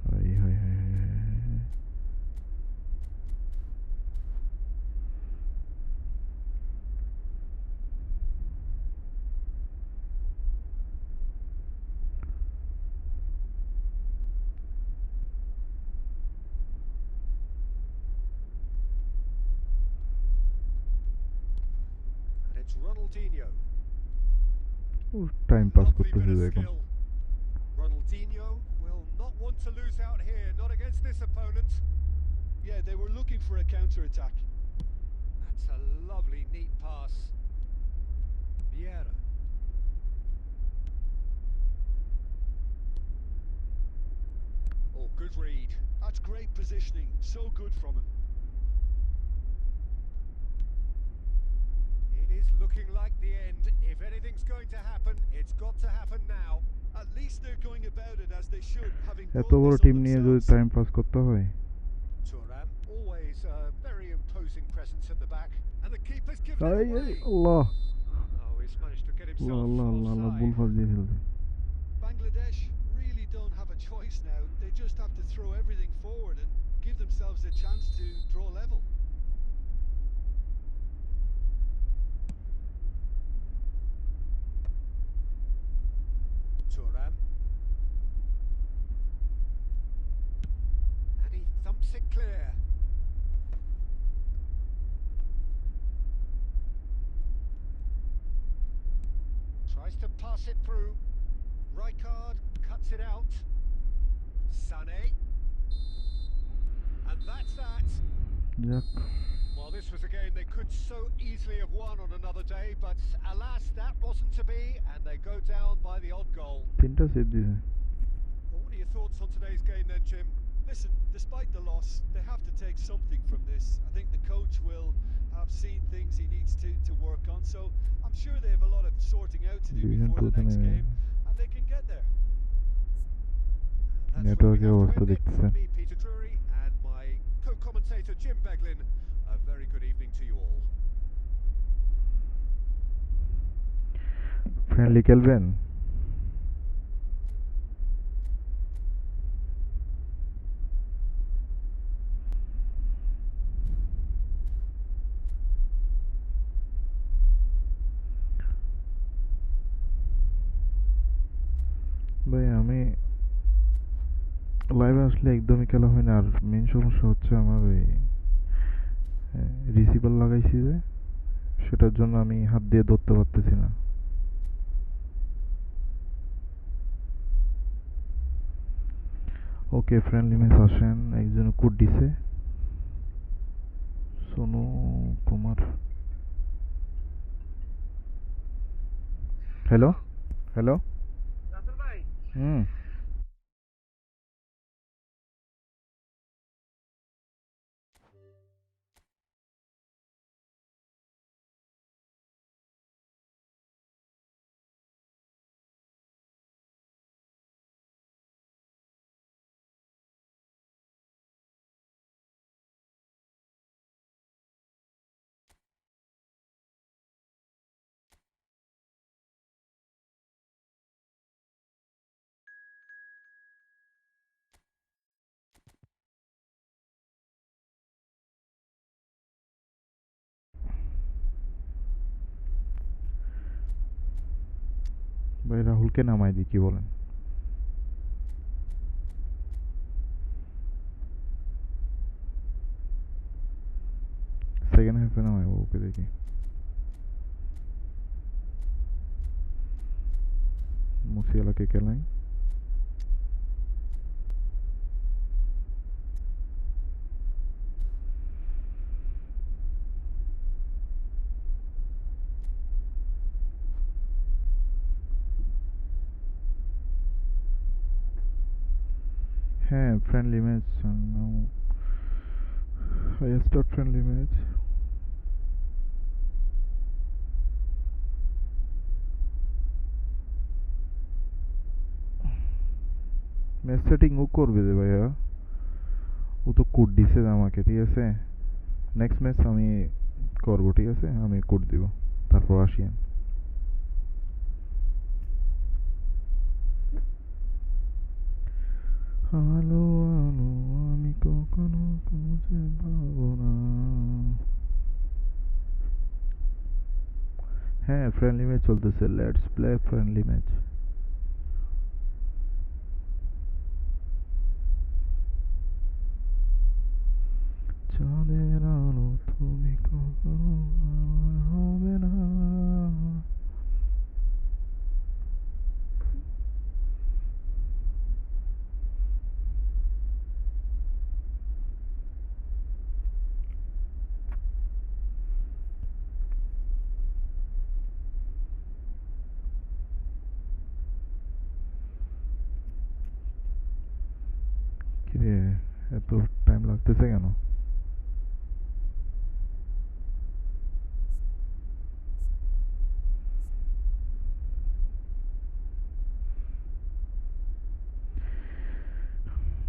Hi hi hi hi hi. It's Ronaldinho. Time pass Lovely করতেছে bit of দেখুন। skill. Ronaldinho will not want to lose out here, not against this opponent. Yeah, they were looking for a counter-attack. That's a lovely, neat pass. Vieira. Oh, good read. That's great positioning. So good from him. It is looking like the end. If anything's going to happen, it's got to happen now. At least they're going about it as they should, having এত brought বড় this on team নিয়ে যদি themselves. Time pass করতে হয়। Thuram, always a very imposing presence at the back. And the keeper's given it এই away. Allah Oh, he's managed to get Allah himself আল্লাহ আল্লাহ আল্লাহ ভুল offside. ফাস দিয়ে ফেলছে। Bangladesh really don't have a choice now. They just have to throw everything forward and give themselves a chance to draw level. Thuram. And he thumps it clear. Tries to pass it through. Rijkaard cuts it out. Sané. And that's that. যাক Well, this was a game they could so easily have won on another day, but alas, that wasn't to be, and they go down by the odd goal. তিনটা save দিছে। Well, what are your thoughts on today's game then, Jim? Listen, despite the loss, they have to take something from this. I think the coach will have seen things he needs to work on, so I'm sure they have a lot of sorting out to do Division before the 2 next তে game, and they can get there. That's where we নেটওয়ার্কের have to অবস্থা end it. দেখতেছেন। From me, Peter Drury, and my co-commentator, Jim Beglin. A very good evening to you all. Friendly খেলবেন? ভাই আমি লাইভে আসলে একদমই খেলা হয় না, আর মেন সমস্যা হচ্ছে আমার ওই রিসিভার লাগাইছি যে, সেটার জন্য আমি হাত দিয়ে ধরতে পারতেছি না। ওকে, ফ্রেন্ডলি ম্যাচ আসেন। একজন কোড দিছে, সোনু কুমার। হ্যালো হ্যালো হুম ভাই রাহুলকে নামাই দিই, কি বলেন? সেকেন্ড হাফে নামাই, ওকে দেখি। মুসিয়ালাকে খেলাই। হ্যাঁ, friendly match. I start friendly match. Match setting ও করবে যে ভাইয়া, ও তো কোড দিছে আমাকে, ঠিক আছে? নেক্সট ম্যাচ আমি করবো, ঠিক আছে? আমি কোড দিব, তারপর আসিয়েন। আলো আলো আমি কখনো খুঁজে পাবো না। হ্যাঁ, ফ্রেন্ডলি ম্যাচ চলতেছে। Let's play friendly match. চাঁদের আলো তুমি কখনো আমার হবে না। এত টাইম লাগতেছে কেন?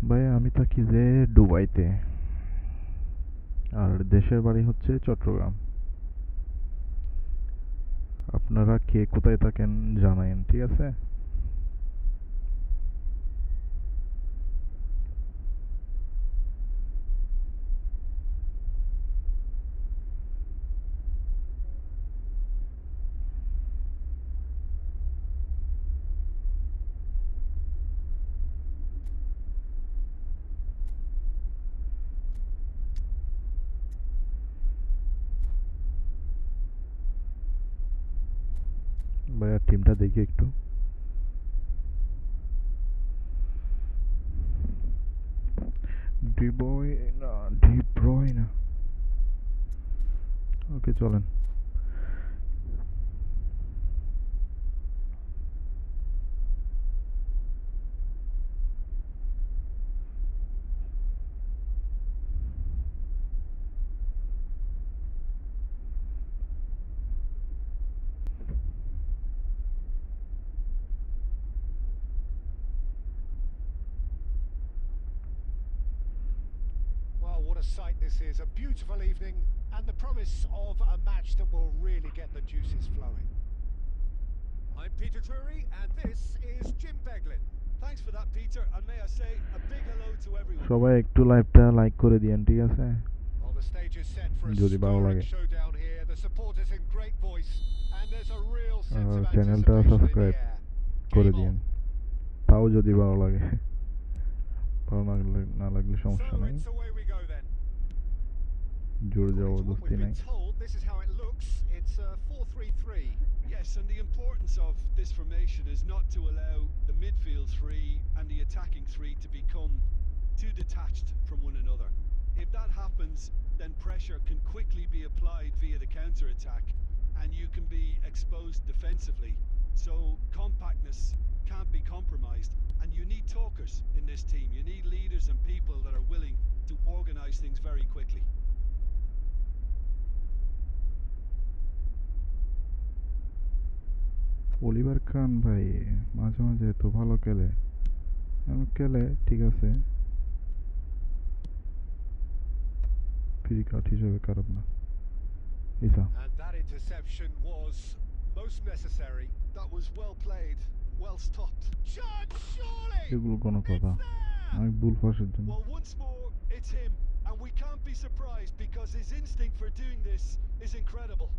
ভাই আমি থাকি যে দুবাইতে, আর দেশের বাড়ি হচ্ছে চট্টগ্রাম। আপনারা কে কোথায় থাকেন জানায়েন, ঠিক আছে? ভাইয়া টিমটা দেখি একটু। ডিব্রয়না। ওকে চলেন। Well, what a sight this is. A beautiful evening and the promise of a match that will really get the juices flowing. I'm Peter Drury and this is Jim Beglin. Thanks for that, Peter, and may I say a big hello to everyone. সবাই একটু লাইভটা like করে দিয়েন, ঠিক আছে? Well, the stage is set for a যদি ভালো stirring লাগে। showdown here. The supporters in great voice and there's a real sense of চ্যানেলটা anticipation in the subscribe air. করে Game দিয়েন, on. তাও যদি ভালো লাগে। ভালো না লাগলে সমস্যা So নাই, it's away we go then. জোর According to what জবরদস্তি we've নাই। been told, this is how it looks. It's a 4-3-3. Yes, and the importance of this formation is not to allow the midfield three and the attacking three to become too detached from one another. If that happens, then pressure can quickly be applied via the counter-attack and you can be exposed defensively. So compactness can't be compromised, and you need talkers in this team. You need leaders and people that are willing to organise things very quickly. Oliver Kahn ভাই মাঝে মাঝে তো ভালো খেলে, খেলে ঠিক আছে, free card হিসেবে খারাপ না। ইসা And that interception was most necessary. That was well played, well stopped. Chance, surely! এগুলো কোনো কথা? It's there! আমি ভুল ফাঁসের জন্য। Well, once more, it's him, and we can't be surprised because his instinct for doing this is incredible.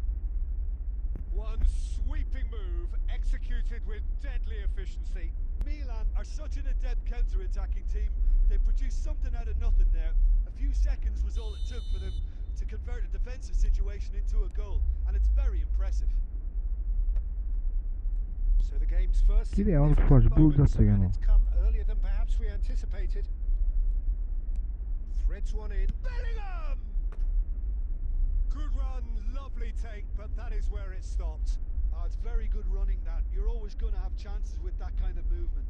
One sweeping move, executed with deadly efficiency. Milan are such an adept counter-attacking team. They produced something out of nothing there. A few seconds was all it took for them to convert a defensive situation into a goal, and it's very impressive. So the game's first কি রে, আমার significant first ভুল moment, যাচ্ছে কেন? and it's come earlier than perhaps we anticipated. Threads one in. Bellingham! Good run, lovely take, but that is where it stopped. Oh, it's very good running that. You're always going to have chances with that kind of movement.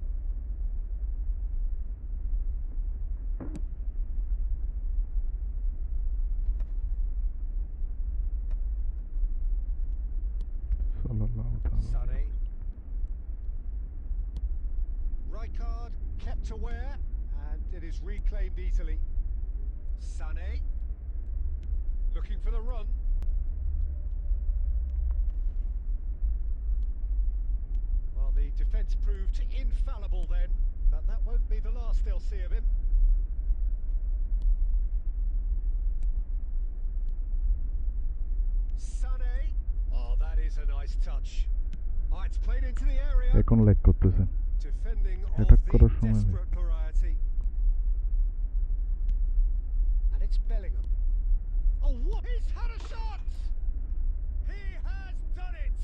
Sonny. Rijkaard kept aware, and it is reclaimed easily. Sonny. Looking for the run. Well, the defence proved infallible then, but that won't be the last they'll see of him. Sonny. Oh, that is a nice touch. Oh, it's played into the area. এখন lag করতেছে, Defending of attack the করার সময় নেই। desperate variety. And it's Bellingham. Oh, what? He's had a shot! He has done it!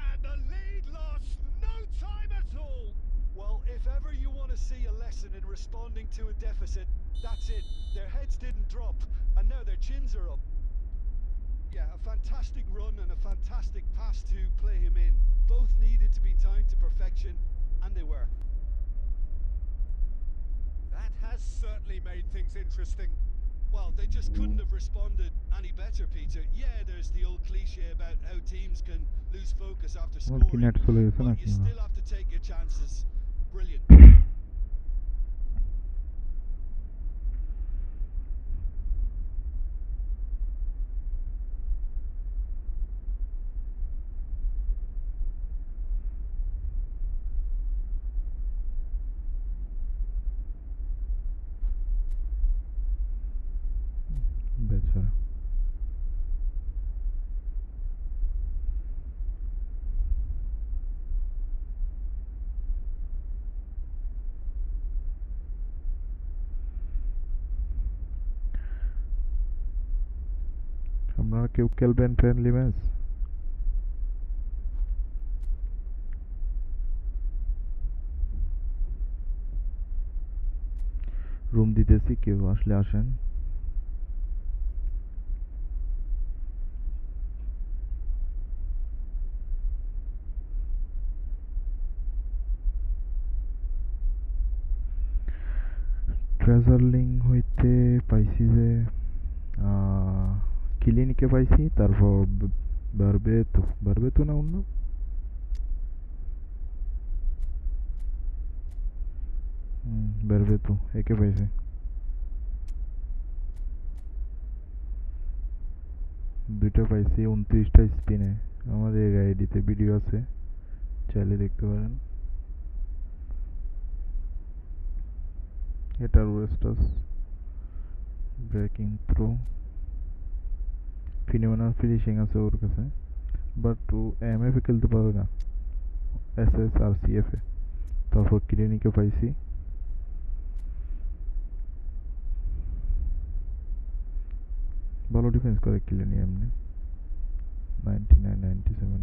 And the lead lost no time at all. Well, if ever you want to see a lesson in responding to a deficit, that's it. Their heads didn't drop, and now their chins are up. Yeah, a fantastic run and a fantastic pass to play him in. Both needed to be timed to perfection, and they were. That has certainly made things interesting. Well, they just couldn't have responded any better, Peter. Yeah, there's the old cliche about how teams can lose focus after কি scoring, net চলে গেছে but নাকি you still have to take your chances. Brilliant. বেচারা আপনারা কেউ খেলবেন friendly match room দিতেছি কেউ আসলে আসেন ট্রেজার লিঙ্ক হইতে পাইছি যে ক্লিনিকে পাইছি তারপর বারবেতু না অন্য বারবেতু একে পাইছি দুইটা পাইছি 29টা স্পিনে আমার এই আইডিতে ভিডিও আছে চাইলে দেখতে পারেন এটার ওয়েস্টাস ব্রেকিং থ্রো ফিনোমেনাল ফিনিশিং আছে ওর কাছে বাট ও এমএফ এ খেলতে পারবে না এসএস আর সিএফ এ তারপর ক্লিনিকে পাইছি ভালো ডিফেন্স করে ক্লিনি এমনি 99 97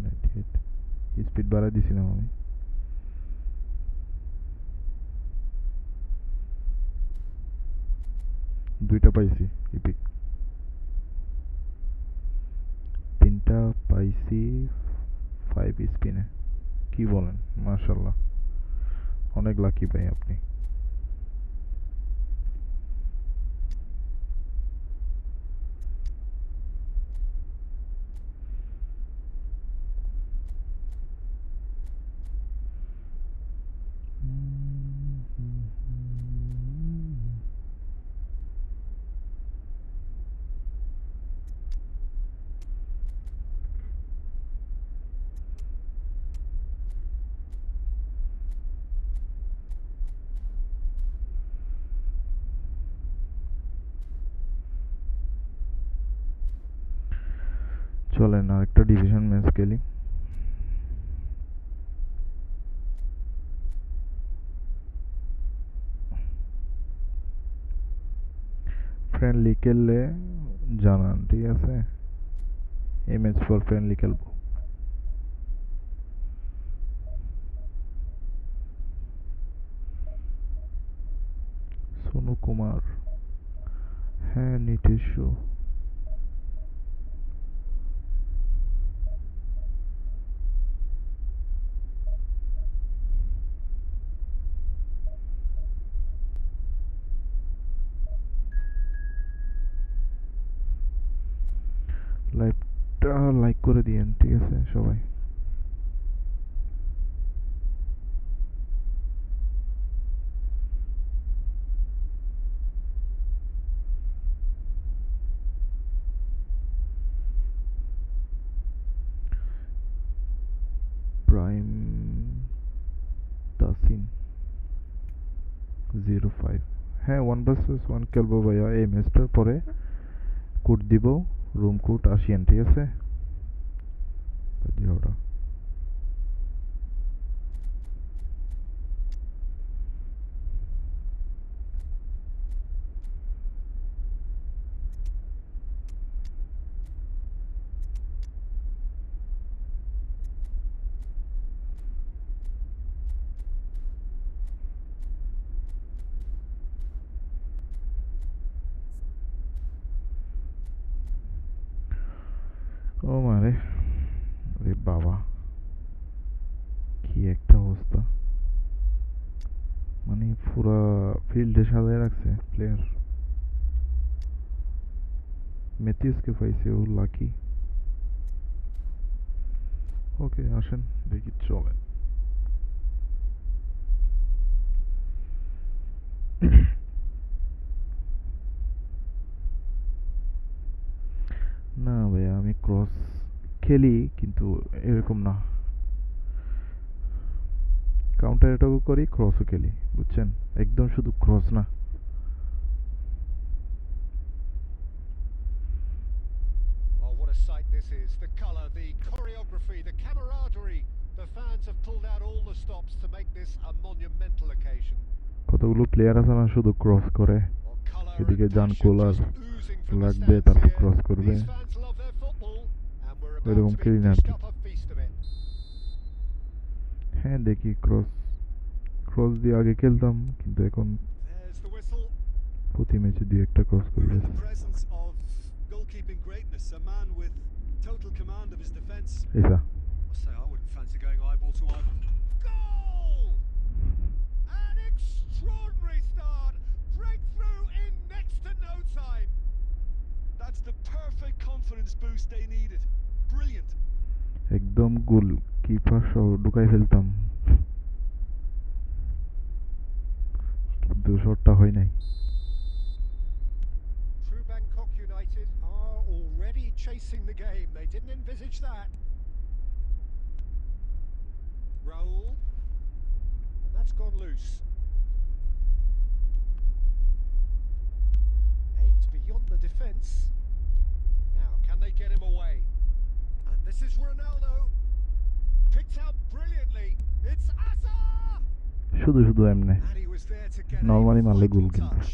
98 স্পিড বাড়াই দিছিলাম আমি দুইটা পাইছি ইপিক তিনটা পাইছি 5 স্পিনে কি বলেন মাশাআল্লাহ অনেক লাকি ভাই আপনি চলেন আরেকটা ডিভিশন ম্যাচ খেলি ফ্রেন্ডলি খেললে জানান ঠিক আছে এই ম্যাচ ফর ফ্রেন্ডলি খেলবো সোনু কুমার হ্যাঁ নীতিশ লাইভটা লাইক করে দিয়েন ঠিক আছে সবাই প্রাইম তাসিন 05 হ্যাঁ 1 vs 1 খেলবো ভাইয়া এই ম্যাচটার পরে কোড দিব রুম কোড আসিয়েন ঠিক আছে ওটা ও মারে আরে বাবা কি একটা অবস্থা মানে পুরা ফিল্ডে সাজায় রাখছে প্লেয়ার। ম্যাথিউসকে পাইছে, ও লাকি। ওকে আসেন দেখি চলেন। না ভাই আমি ক্রস খেলি কিন্তু এরকম না, কাউন্টার অ্যাটাকও করি ক্রসও খেলি, বুঝছেন? একদম শুধু ক্রস না। Oh, what a sight this is. The colour, the choreography, the camaraderie. The fans have pulled out all the stops to make this a monumental occasion. কতগুলো প্লেয়ার আছে না শুধু ক্রস করে, Well, colour এদিকে and জান passion কোলার just oozing from the লাগবে stands তারপর here. ক্রস করবে, These fans love their football, and we're about ওইরকম to be খেলি না আর dished কি। up a feast of it. হ্যাঁ দেখি ক্রস ক্রস দিয়ে আগে খেলতাম, কিন্তু এখন There's the whistle. প্রতি ম্যাচে দুই একটা ক্রস করি। We're in the presence of goalkeeping greatness, a man with total command of his defence. এইসা I say I wouldn't fancy going eyeball to eyeball. Goal! An extraordinary start. Breakthrough in next to no time. That's the perfect confidence boost they needed. Brilliant. একদম গোল keeper সহ ঢুকাই ফেলতাম, কিন্তু শটটা হয় নাই। True Bangkok United are already chasing the game. They didn't envisage that. Raul. And that's gone loose. Aimed beyond the defence. Now, can they get him away? And this is Ronaldo. Picked out brilliantly. It's Azar! শুধু শুধু এমনে And he was there to get normally a মারলে গোল vital কিন্তু। touch.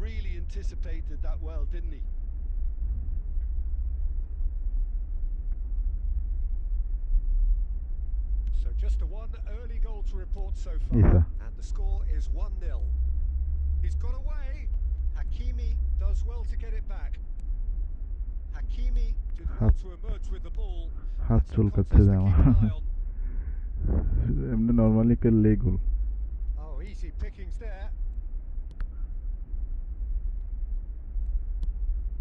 Really anticipated that well, didn't he? So just a one early goal to report so far. এইসা And the score is 1-0. He's got away. Hakimi does well to get it back. Hakimi did well to emerge with the ball. হাত That's a চুলকাচ্ছে contest যে to আমার, keep an eye on. এমনি normally খেললেই goal. Oh, easy pickings there.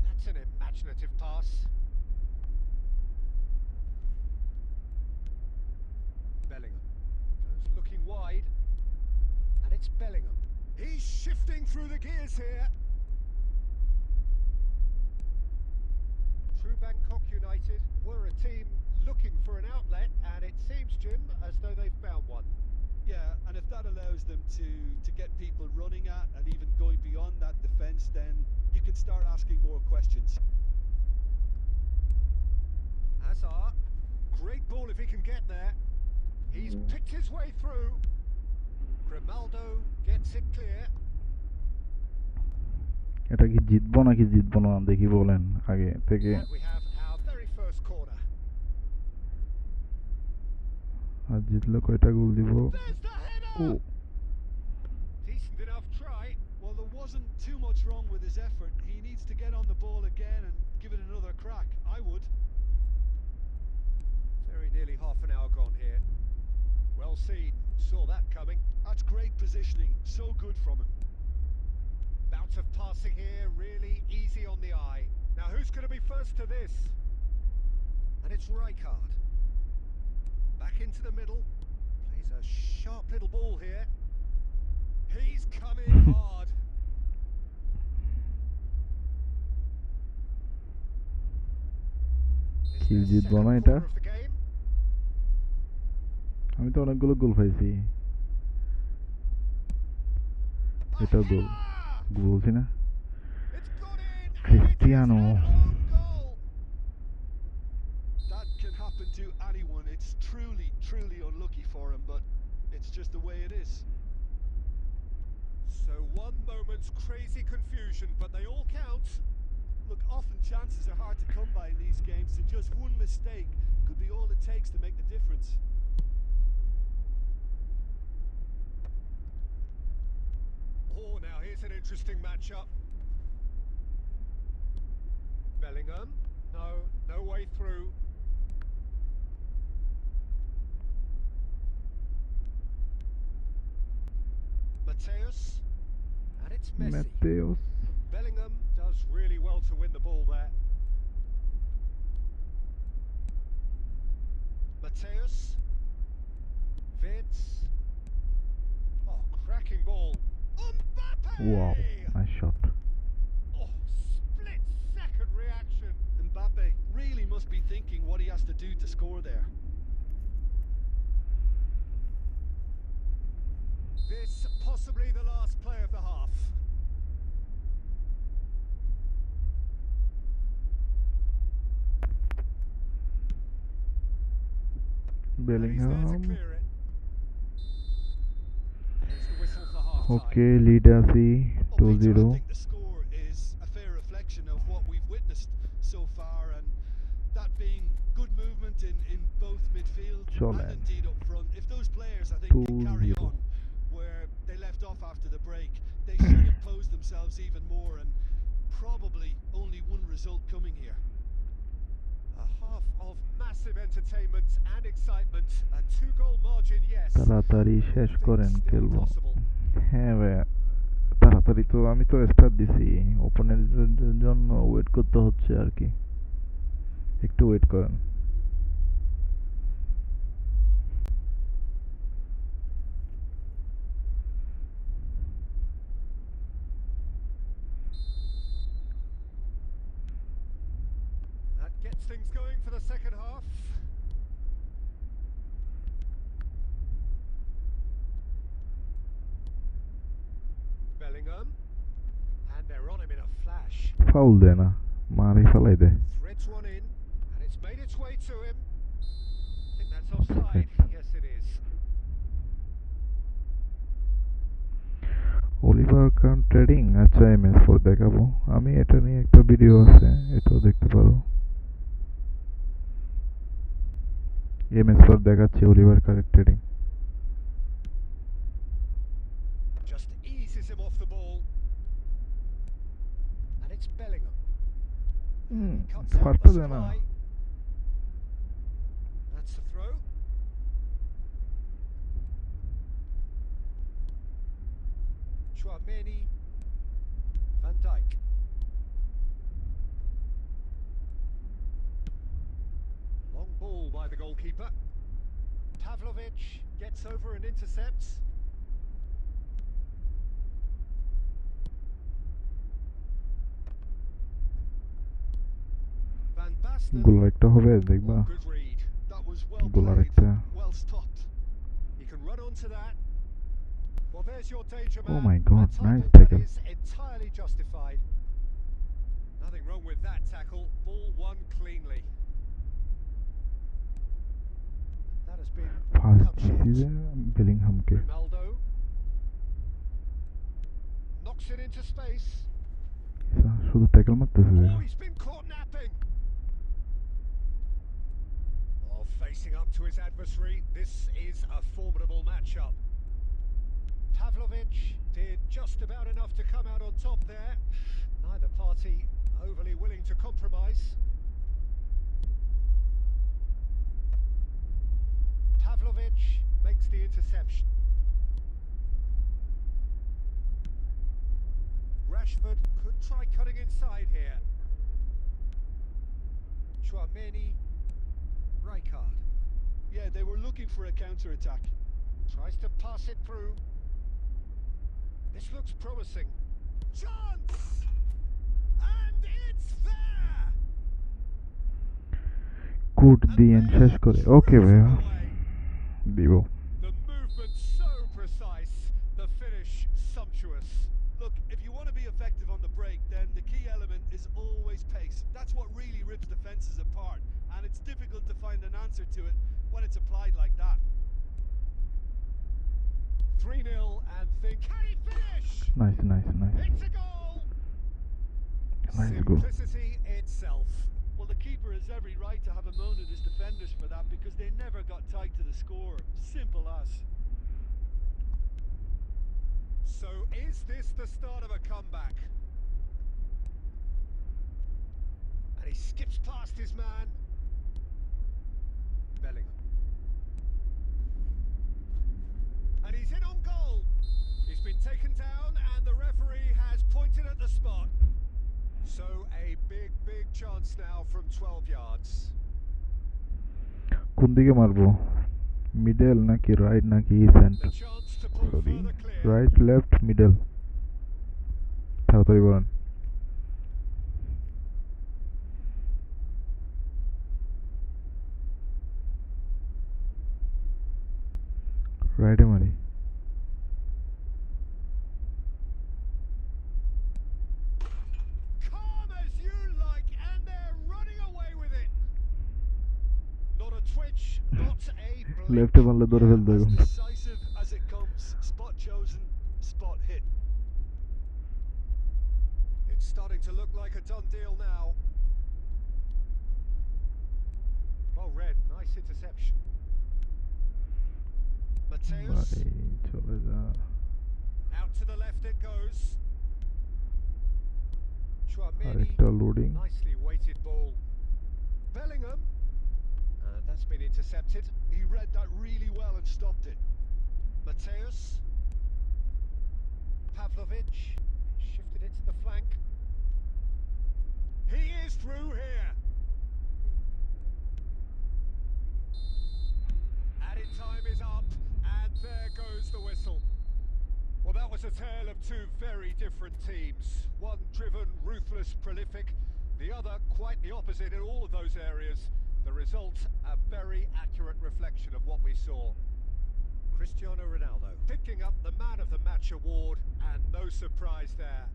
That's an imaginative pass. Bellingham goes looking wide. And it's Bellingham. He's shifting through the gears here. True Bangkok United were a team looking for an outlet, and it seems, Jim, as though they've found one. Yeah, and if that allows them to get people running at and even going beyond that defence, then you can start asking more questions. Azar, great ball if he can get there. He's picked his way through. Grimaldo gets it clear. এটা কি জিতবো নাকি জিতবো না দেখি বলেন আগে থেকে। And we have our very first corner. আর জিতলে কয়টা গোল দিব? There's the O header! Decent enough try. Well, there wasn't too much wrong with his effort. He needs to get on the ball again and give it another crack. I would. Very nearly half an hour gone here. Well seen. Saw that coming. That's great positioning. So good from him. Bout of passing here, really easy on the eye. Now who's going to be first to this? And it's Rijkaard. Back into the middle. Plays a sharp little ball here. He's come in hard. It's কি their জিতবো second না এটা? corner of the game. আমি তো অনেকগুলো গোল পাইছি, A এটাও গোল header! বলছি না। It's gone in, and it is Cristiano. an own goal. That can happen to anyone. It's truly unlucky for him, but it's just the way it is. So one moment's crazy confusion, but they all count. Look, often chances are hard to come by in these games, so just one mistake could be all it takes to make the difference. Oh, now here's an interesting matchup. Bellingham, no way through. Mateus. And it's Messi. Mateus. Bellingham does really well to win the ball there. Mateus. Vince. Oh, cracking ball. Mbappe! Wow, nice shot. Oh, split-second reaction. Mbappe really must be thinking what he has to do to score there. This possibly the last play of the half. And he's there to Bellingham. clear it. Here's the whistle for half-time. Okay, lead asi Well, Peter, I 2-0. think the score is a fair reflection of what we've witnessed so far, and that being good movement in both midfield Cholen. and indeed up front. If those players, I think, can carry 2-0. on where they left off after the break, they should impose themselves even more, and probably only one result coming here. A half of massive entertainment and excitement. A two-goal margin, yes. তাড়াতাড়ি শেষ Everything's করেন still খেলবো। possible. হ্যাঁ ভাইয়া, তাড়াতাড়ি তো আমি তো স্টার্ট দিছি, ওপেনের জন্য ওয়েট করতে হচ্ছে আর কি, একটু ওয়েট করেন। That gets things going for the second half. Bellingham. And they're on him in a flash. Foul দে না, মারি ফেলাই দে। Threads one in, and it's made its way to him. I think that's offside. Yes, it is. Oliver কান trading, আচ্ছা MS4 দেখাবো আমি, এটা নিয়ে একটা ভিডিও আছে, এটাও দেখতে পারো। MS4 দেখাচ্ছি অলিভার কান trading. Just eases him off the ball. And it's Bellingham. Cuts out ফাটতে the দে না। supply. That's the throw. Chouameni. Van Dijk. Long ball by the goalkeeper. Pavlovic gets over and intercepts. Van Basten. গোল একটা হবে দেখবা, Oh, good read. That was well goal played, আরেকটা। well stopped. He can run onto that. Well, there's your danger man. Oh my God, That nice tackle, tackle. that is entirely justified. Nothing wrong with that tackle. Ball won cleanly. That has been first cut short. দিছি যে বেলিংহামকে। Ronaldo knocks it into space. শুধু tackle মারতেছে যে। Oh, he's been caught napping. Oh, facing up to his adversary. This is a formidable matchup. Pavlovic did just about enough to come out on top there. Neither party overly willing to compromise. Pavlovic makes the interception. Rashford could try cutting inside here. Chouameni, Rijkaard Yeah, they were looking for a counter-attack. tries to pass it through. This looks promising. Chance! And it's there! Code দিয়েন শেষ করে। ওকে ভাইয়া, দিব। The movement so precise, the finish sumptuous. Look, if you want to be effective on the break, then the key element is always pace. That's what really rips defences apart, and it's difficult to find an answer to it when it's applied like that. 3-0 and think, can he finish? Nice nice nice It's a goal! Nice goal. Simplicity itself. Well, the keeper has every right to have a moan at his defenders for that because they never got tied to the score. Simple as. So is this the start of a comeback? And he skips past his man. Bellingham. And he's in on goal. He's He's been taken down and the referee has pointed at the spot. So a big chance now from 12 yards. কোন দিকে মারবো? Middle নাকি right নাকি centre? The chance to pull sorry, further clear. Right left middle, তাড়াতাড়ি বলেন। রাইটে মারি। Calm as you like, and they're running away with it. Not a twitch, not a blink. লেফটে মারলে ধরে ফেলতে As হবে। decisive as it comes. Spot chosen, spot hit. It's starting to look like a done deal now. Well read, nice interception. Mateus, ভাই চলে যা। out to the left it goes. Chouameni, আরেকটা loading. nicely weighted ball. Bellingham, and that's been intercepted. He read that really well and stopped it. Mateus, Pavlovic, shifted it to the flank. He is through here. Added time is up, and there goes the whistle. Well, that was a tale of two very different teams. One driven, ruthless, prolific. The other quite the opposite in all of those areas. The result, a very accurate reflection of what we saw. Cristiano Ronaldo picking up the Man of the Match award, and no surprise there.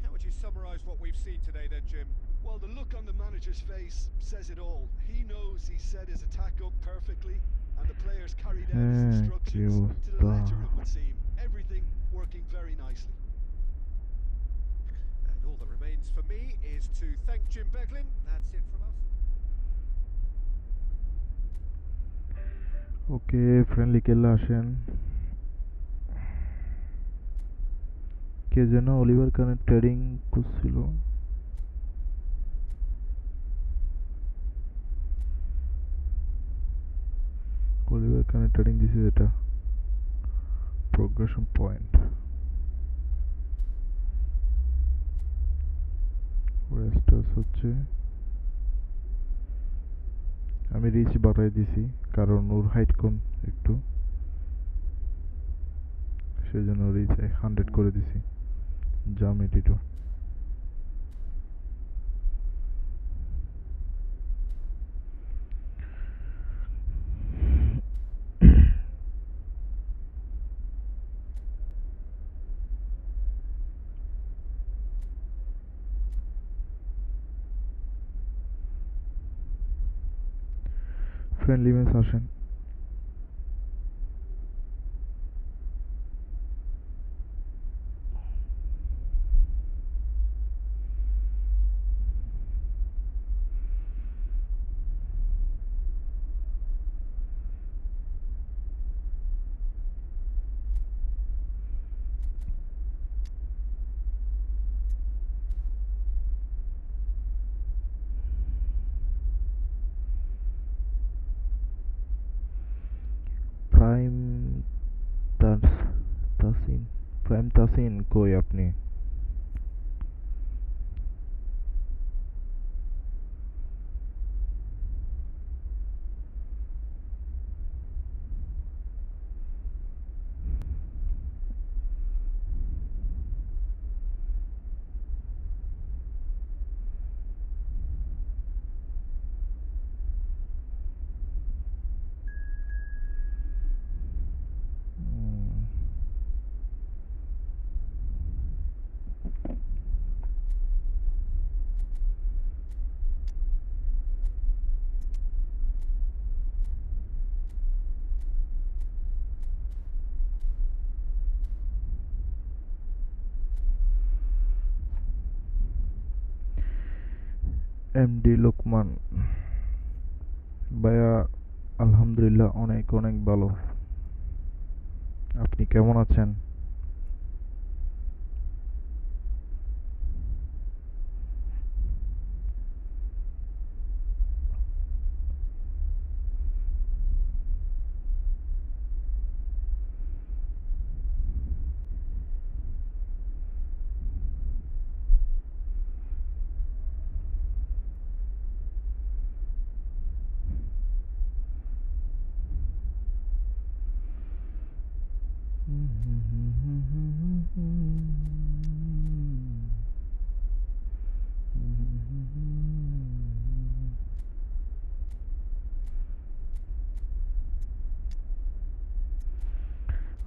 How would you summarise what we've seen today then, Jim? Well, the look on the manager's face says it all. He knows he set his attack up perfectly, and the players carried out his instructions to the letter, it would seem. Everything working very nicely. And all that remains for me is to thank Jim Beglin. That's it from us. Okay, friendly খেলা আসেন। কে যেন Oliver কানের trading করছিল। Oliver কানের trading দিছে যেটা progression point. ওয়েস্টার্স হচ্ছে আমি রিচ বাড়াই দিছি কারণ ওর হাইট কম একটু, সেই জন্য রিচ 100 করে দিছি। জাম 82। ফ্রেন্ডলি ম্যাচ আসেন। প্রাইম তাসিন, প্রাইম তাসিন কই আপনি? এমডি লোকমান ভাইয়া, আলহামদুলিল্লাহ অনেক অনেক ভালো। আপনি কেমন আছেন?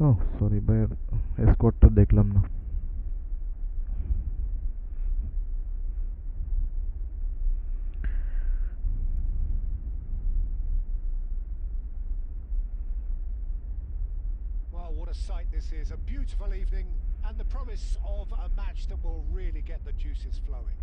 ও সরি ভাইয়ের স্কোরটা দেখলাম না। Well, what a sight this is. A beautiful evening and the promise of a match that will really get the juices flowing.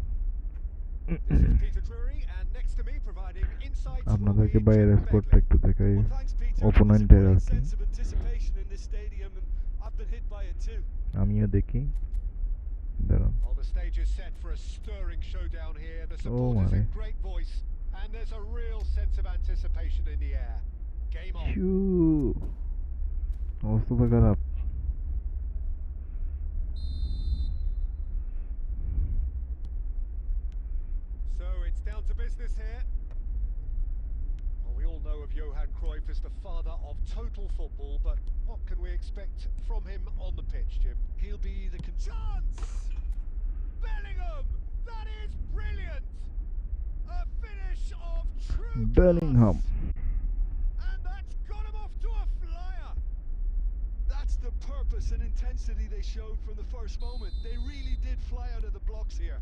This is Peter Drury, and next to me providing insights will be আপনাদেরকে বাইরের Jim স্কোরটা Begley. একটু দেখাই Well, thanks, Peter. There's a অপোনেন্টের great আর কি। sense of anticipation in this stadium, and I've been hit by it too. আমিও দেখি, দাঁড়ান। Well, the stage is set for a stirring showdown here. The Oh, supporters in mare. great voice, and there's a real sense of anticipation in the air. Game on. ছু, অবস্থা তো খারাপ। So it's down to business here. Well, we all know of Johan Cruyff as the father of total football, but what can we expect from him on the pitch, Jim? He'll be the Chance! Bellingham! That is brilliant! A finish of true Bellingham. class! And that's got him off to a flyer! That's the purpose and intensity they showed from the first moment. They really did fly out of the blocks here.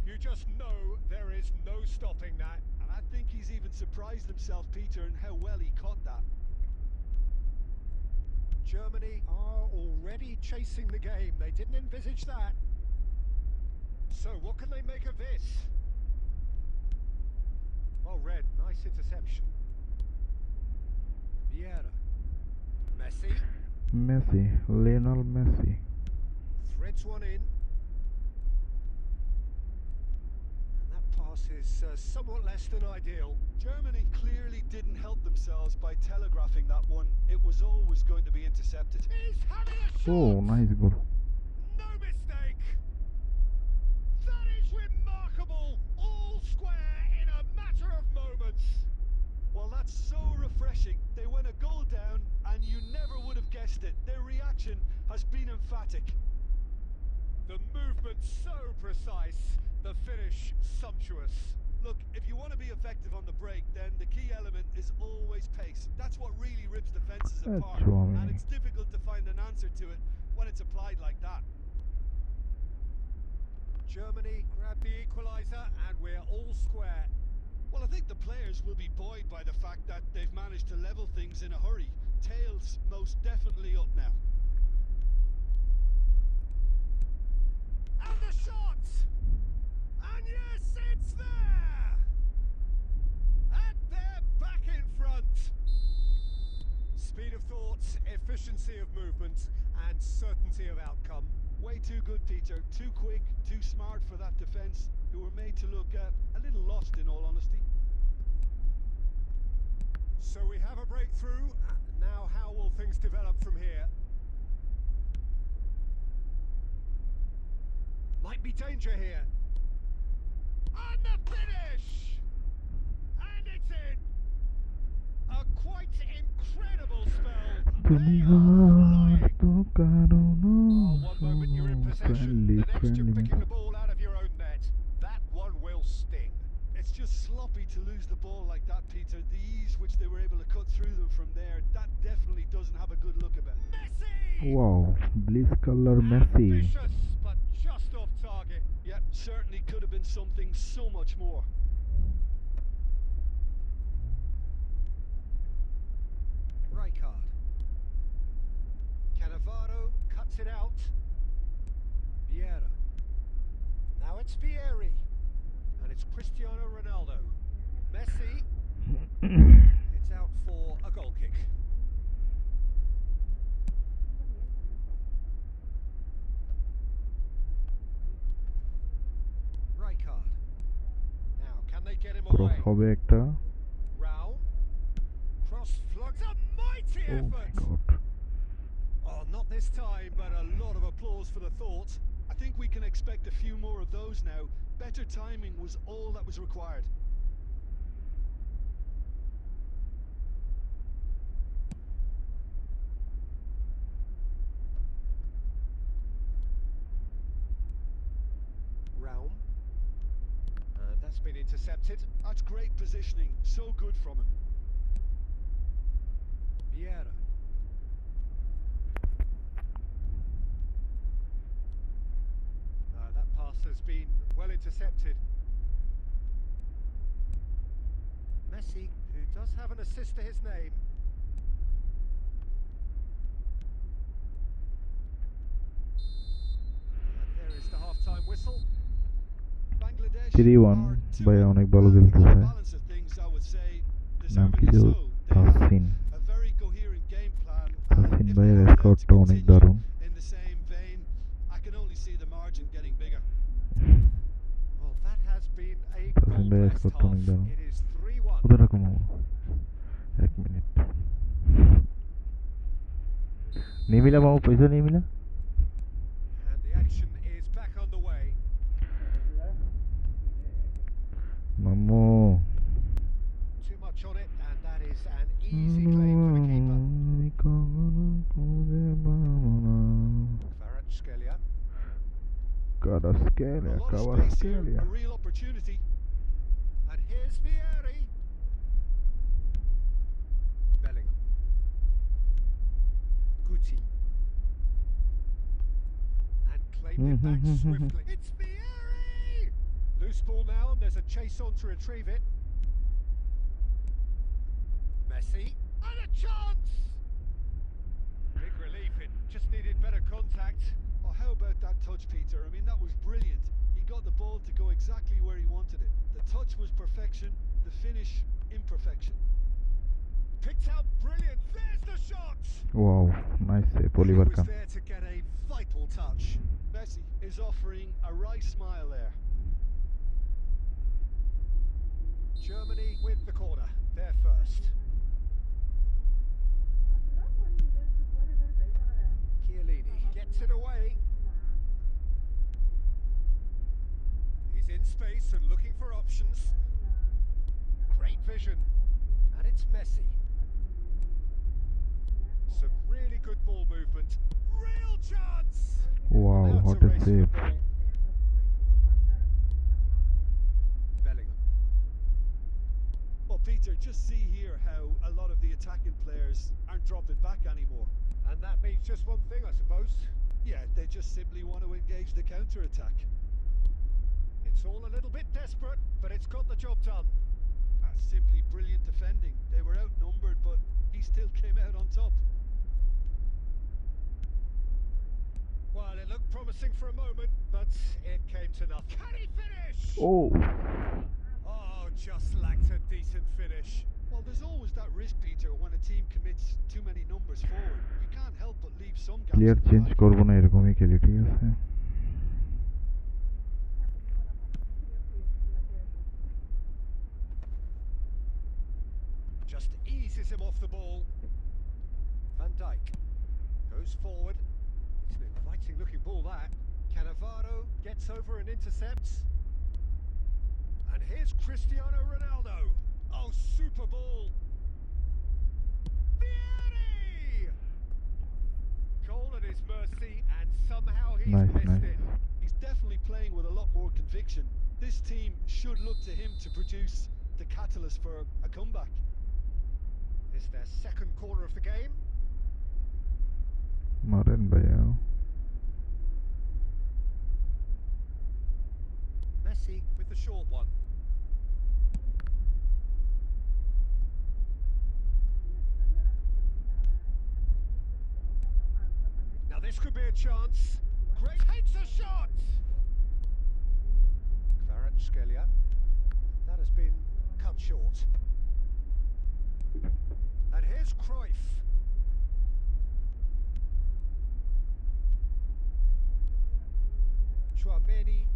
You just know there is no stopping that. And I think he's even surprised himself, Peter, in how well he caught that. Germany are already chasing the game. They didn't envisage that. So what can they make of this? Well read, nice interception. Vieira. Messi. Messi, Lionel Messi. Threads one in. And that pass is somewhat less than ideal. Germany clearly didn't help themselves by telegraphing that one. It was always going to be intercepted. He's having a shot! Oh, nice goal. No mistake! That is remarkable! All square in a matter of moments! Well, that's so refreshing. They went a goal down and you never would have guessed it. Their reaction has been emphatic. The movement so precise, the finish sumptuous. Look, if you want to be effective on the break, then the key element is always pace. That's what really rips defences apart. And it's difficult to find an answer to it when it's applied like that. Germany grab the equaliser and we're all square. Well, I think the players will be buoyed by the fact that they've managed to level things in a hurry. Tails most definitely up now. And the shot! And yes, it's there! And they're back in front! Speed of thought, efficiency of movement, and certainty of outcome. Way too good, Peter. Too quick, too smart for that defence, who were made to look a little lost in all honesty. So we have a breakthrough. Now how will things develop from here? Might be danger here. And the finish! And it's in! A quite incredible spell. তুমি They are আর তো flying. কারো One moment you're in possession, the next you're picking the ball out of your own net. That one will sting. It's just sloppy to lose the ball like that, Peter. The ease which they were able to cut through them from there, that definitely doesn't have a good look about it. Messi! Wow, Bliss color Messi. Ambitious, but just off target. Yeah, certainly could have been something so much more. Rijkaard. Cannavaro cuts it out. Vieira. Now it's Vieri. And it's Cristiano Ronaldo. Messi. It's out for a goal kick. Rijkaard. Now, can they get him cross away? হবে একটা। Rao. Cross flogs. A mighty Oh my effort. god. Oh, not this time, but a lot of applause for the thought. I think we can expect a few more of those now. Better timing was all that was required. intercepted. That's great positioning. So good from him. Vieira. That pass has been well intercepted. Messi, who does have an assist to his name. And there is the half-time whistle. Bangladesh 3-1 are ভাই 2-1. অনেক ভালো And on খেলতেছে balance of things, I would say নাম কি deservedly ছিল so. They Tasin have a very coherent game plan. Tasin And if they ভাইয়ের are allowed to স্কোরটা অনেক continue দারুণ in the same vein, I can only see the margin getting bigger. Well, that has been a Tasin ভাইয়ের goal-blessed স্কোরটা অনেক half. দারুণ It is 3-1. কোথায় রাখো মামা 1 minute নিমিলা মামা পয়সা নিমিলা And the action is back on the way. মামু Too much on it, and that is an easy claim for the keeper. Kvaratskhelia. Kvaratskhelia, A lot of space here, Kvaratskhelia. a real opportunity. And here's Vieri. Bellingham. Guti. And claimed it back swiftly. It's Vieri! Loose ball now, and there's a chase on to retrieve it. Messi. And a chance! Big relief, it just needed better contact. Oh, how about that touch, Peter? I mean, that was brilliant. He got the ball to go exactly where he wanted it. The touch was perfection, the finish imperfection. Picked out brilliant. There's the shot! Wow, nice save, He Oliver was Kahn. there to get a vital touch. Messi is offering a right smile there. Germany with the corner. They're first. Chiellini gets it away. He's in space and looking for options. Great vision. And it's Messi. Some really good ball movement. Real chance! Wow, Now what to a race save. the ball. Bellingham. Well, Peter, just see here how a lot of the attacking players aren't dropping back anymore. And that means just one thing, I suppose. Yeah, they just simply want to engage the counter-attack. It's all a little bit desperate, but it's got the job done. That's simply brilliant defending. They were outnumbered, but he still came out on top. Well, it looked promising for a moment, but it came to nothing. Can he finish? Oh, Oh, just lacked a decent finish. Well, there's always that risk, Peter, when a team commits too many numbers forward. You can't help but leave some gaps. Player in the change back. করবো না এরকমই খেলি ঠিক আছে Just eases him off the ball. Van Dijk goes forward. It's an inviting looking ball, that. Cannavaro gets over and intercepts. And here's Cristiano Ronaldo. Oh, super ball. Vieri! Goal at his mercy, and somehow he's Nice, missed nice. it. He's definitely playing with a lot more conviction. This team should look to him to produce the catalyst for a comeback. It's their second corner of the game. মারেন ভাইয়া Messi with the short one. Now this could be a chance. Great takes a shot. Kvaratskhelia. That has been cut short. And here's Cruyff. Chouameni.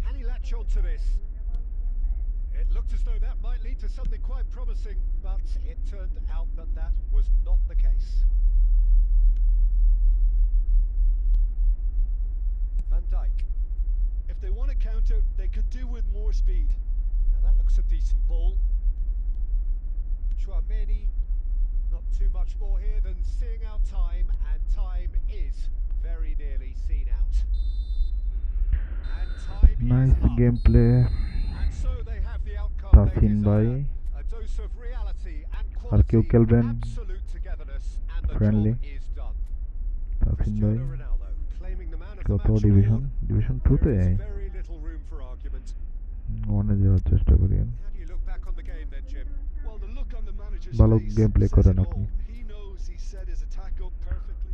Can he latch on to this? It looked as though that might lead to something quite promising, but it turned out that that was not the case. Van Dijk. If they want to counter, they could do with more speed. Now that looks a decent ball. Chouameni. Not too much more here than seeing out time, and time is very nearly seen out. And Nice gameplay. And so they have the outcome they Tasin bhai. desire. A dose of reality and আর কেউ quality, খেলবেন? absolute togetherness, and the Friendly. job is done. Tasin ভাই Cristiano Ronaldo claiming the man of the কত match division? award. Division There 2-তে is very little room for argument. ওয়ানে যাওয়ার চেষ্টা করি। How do you look back on the game then, Jim? Well, the look on the manager's ভালো face game play says করেন it আপনি। all. He knows he set his attack up perfectly.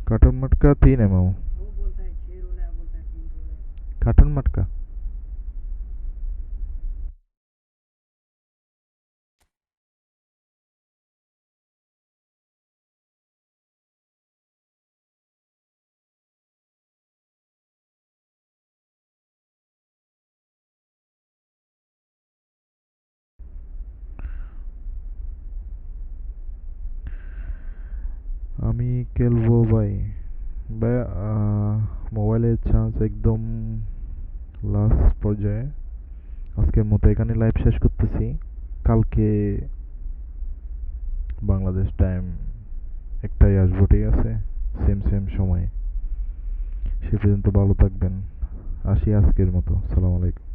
Cartoon मटका 3 MM. वो बोलता है 6 role है, बोलता है 3 रोल है। কার্টুন मटका আমি খেলবো ভাই। ভাই মোবাইলের চান্স একদম লাস্ট পর্যায়ে। আজকের মতো এখানে লাইভ শেষ করতেছি। কালকে বাংলাদেশ টাইম একটাই আসবো, ঠিক আছে? সেম সময়। সে পর্যন্ত ভালো থাকবেন। আসি আজকের মতো। আসসালামু আলাইকুম।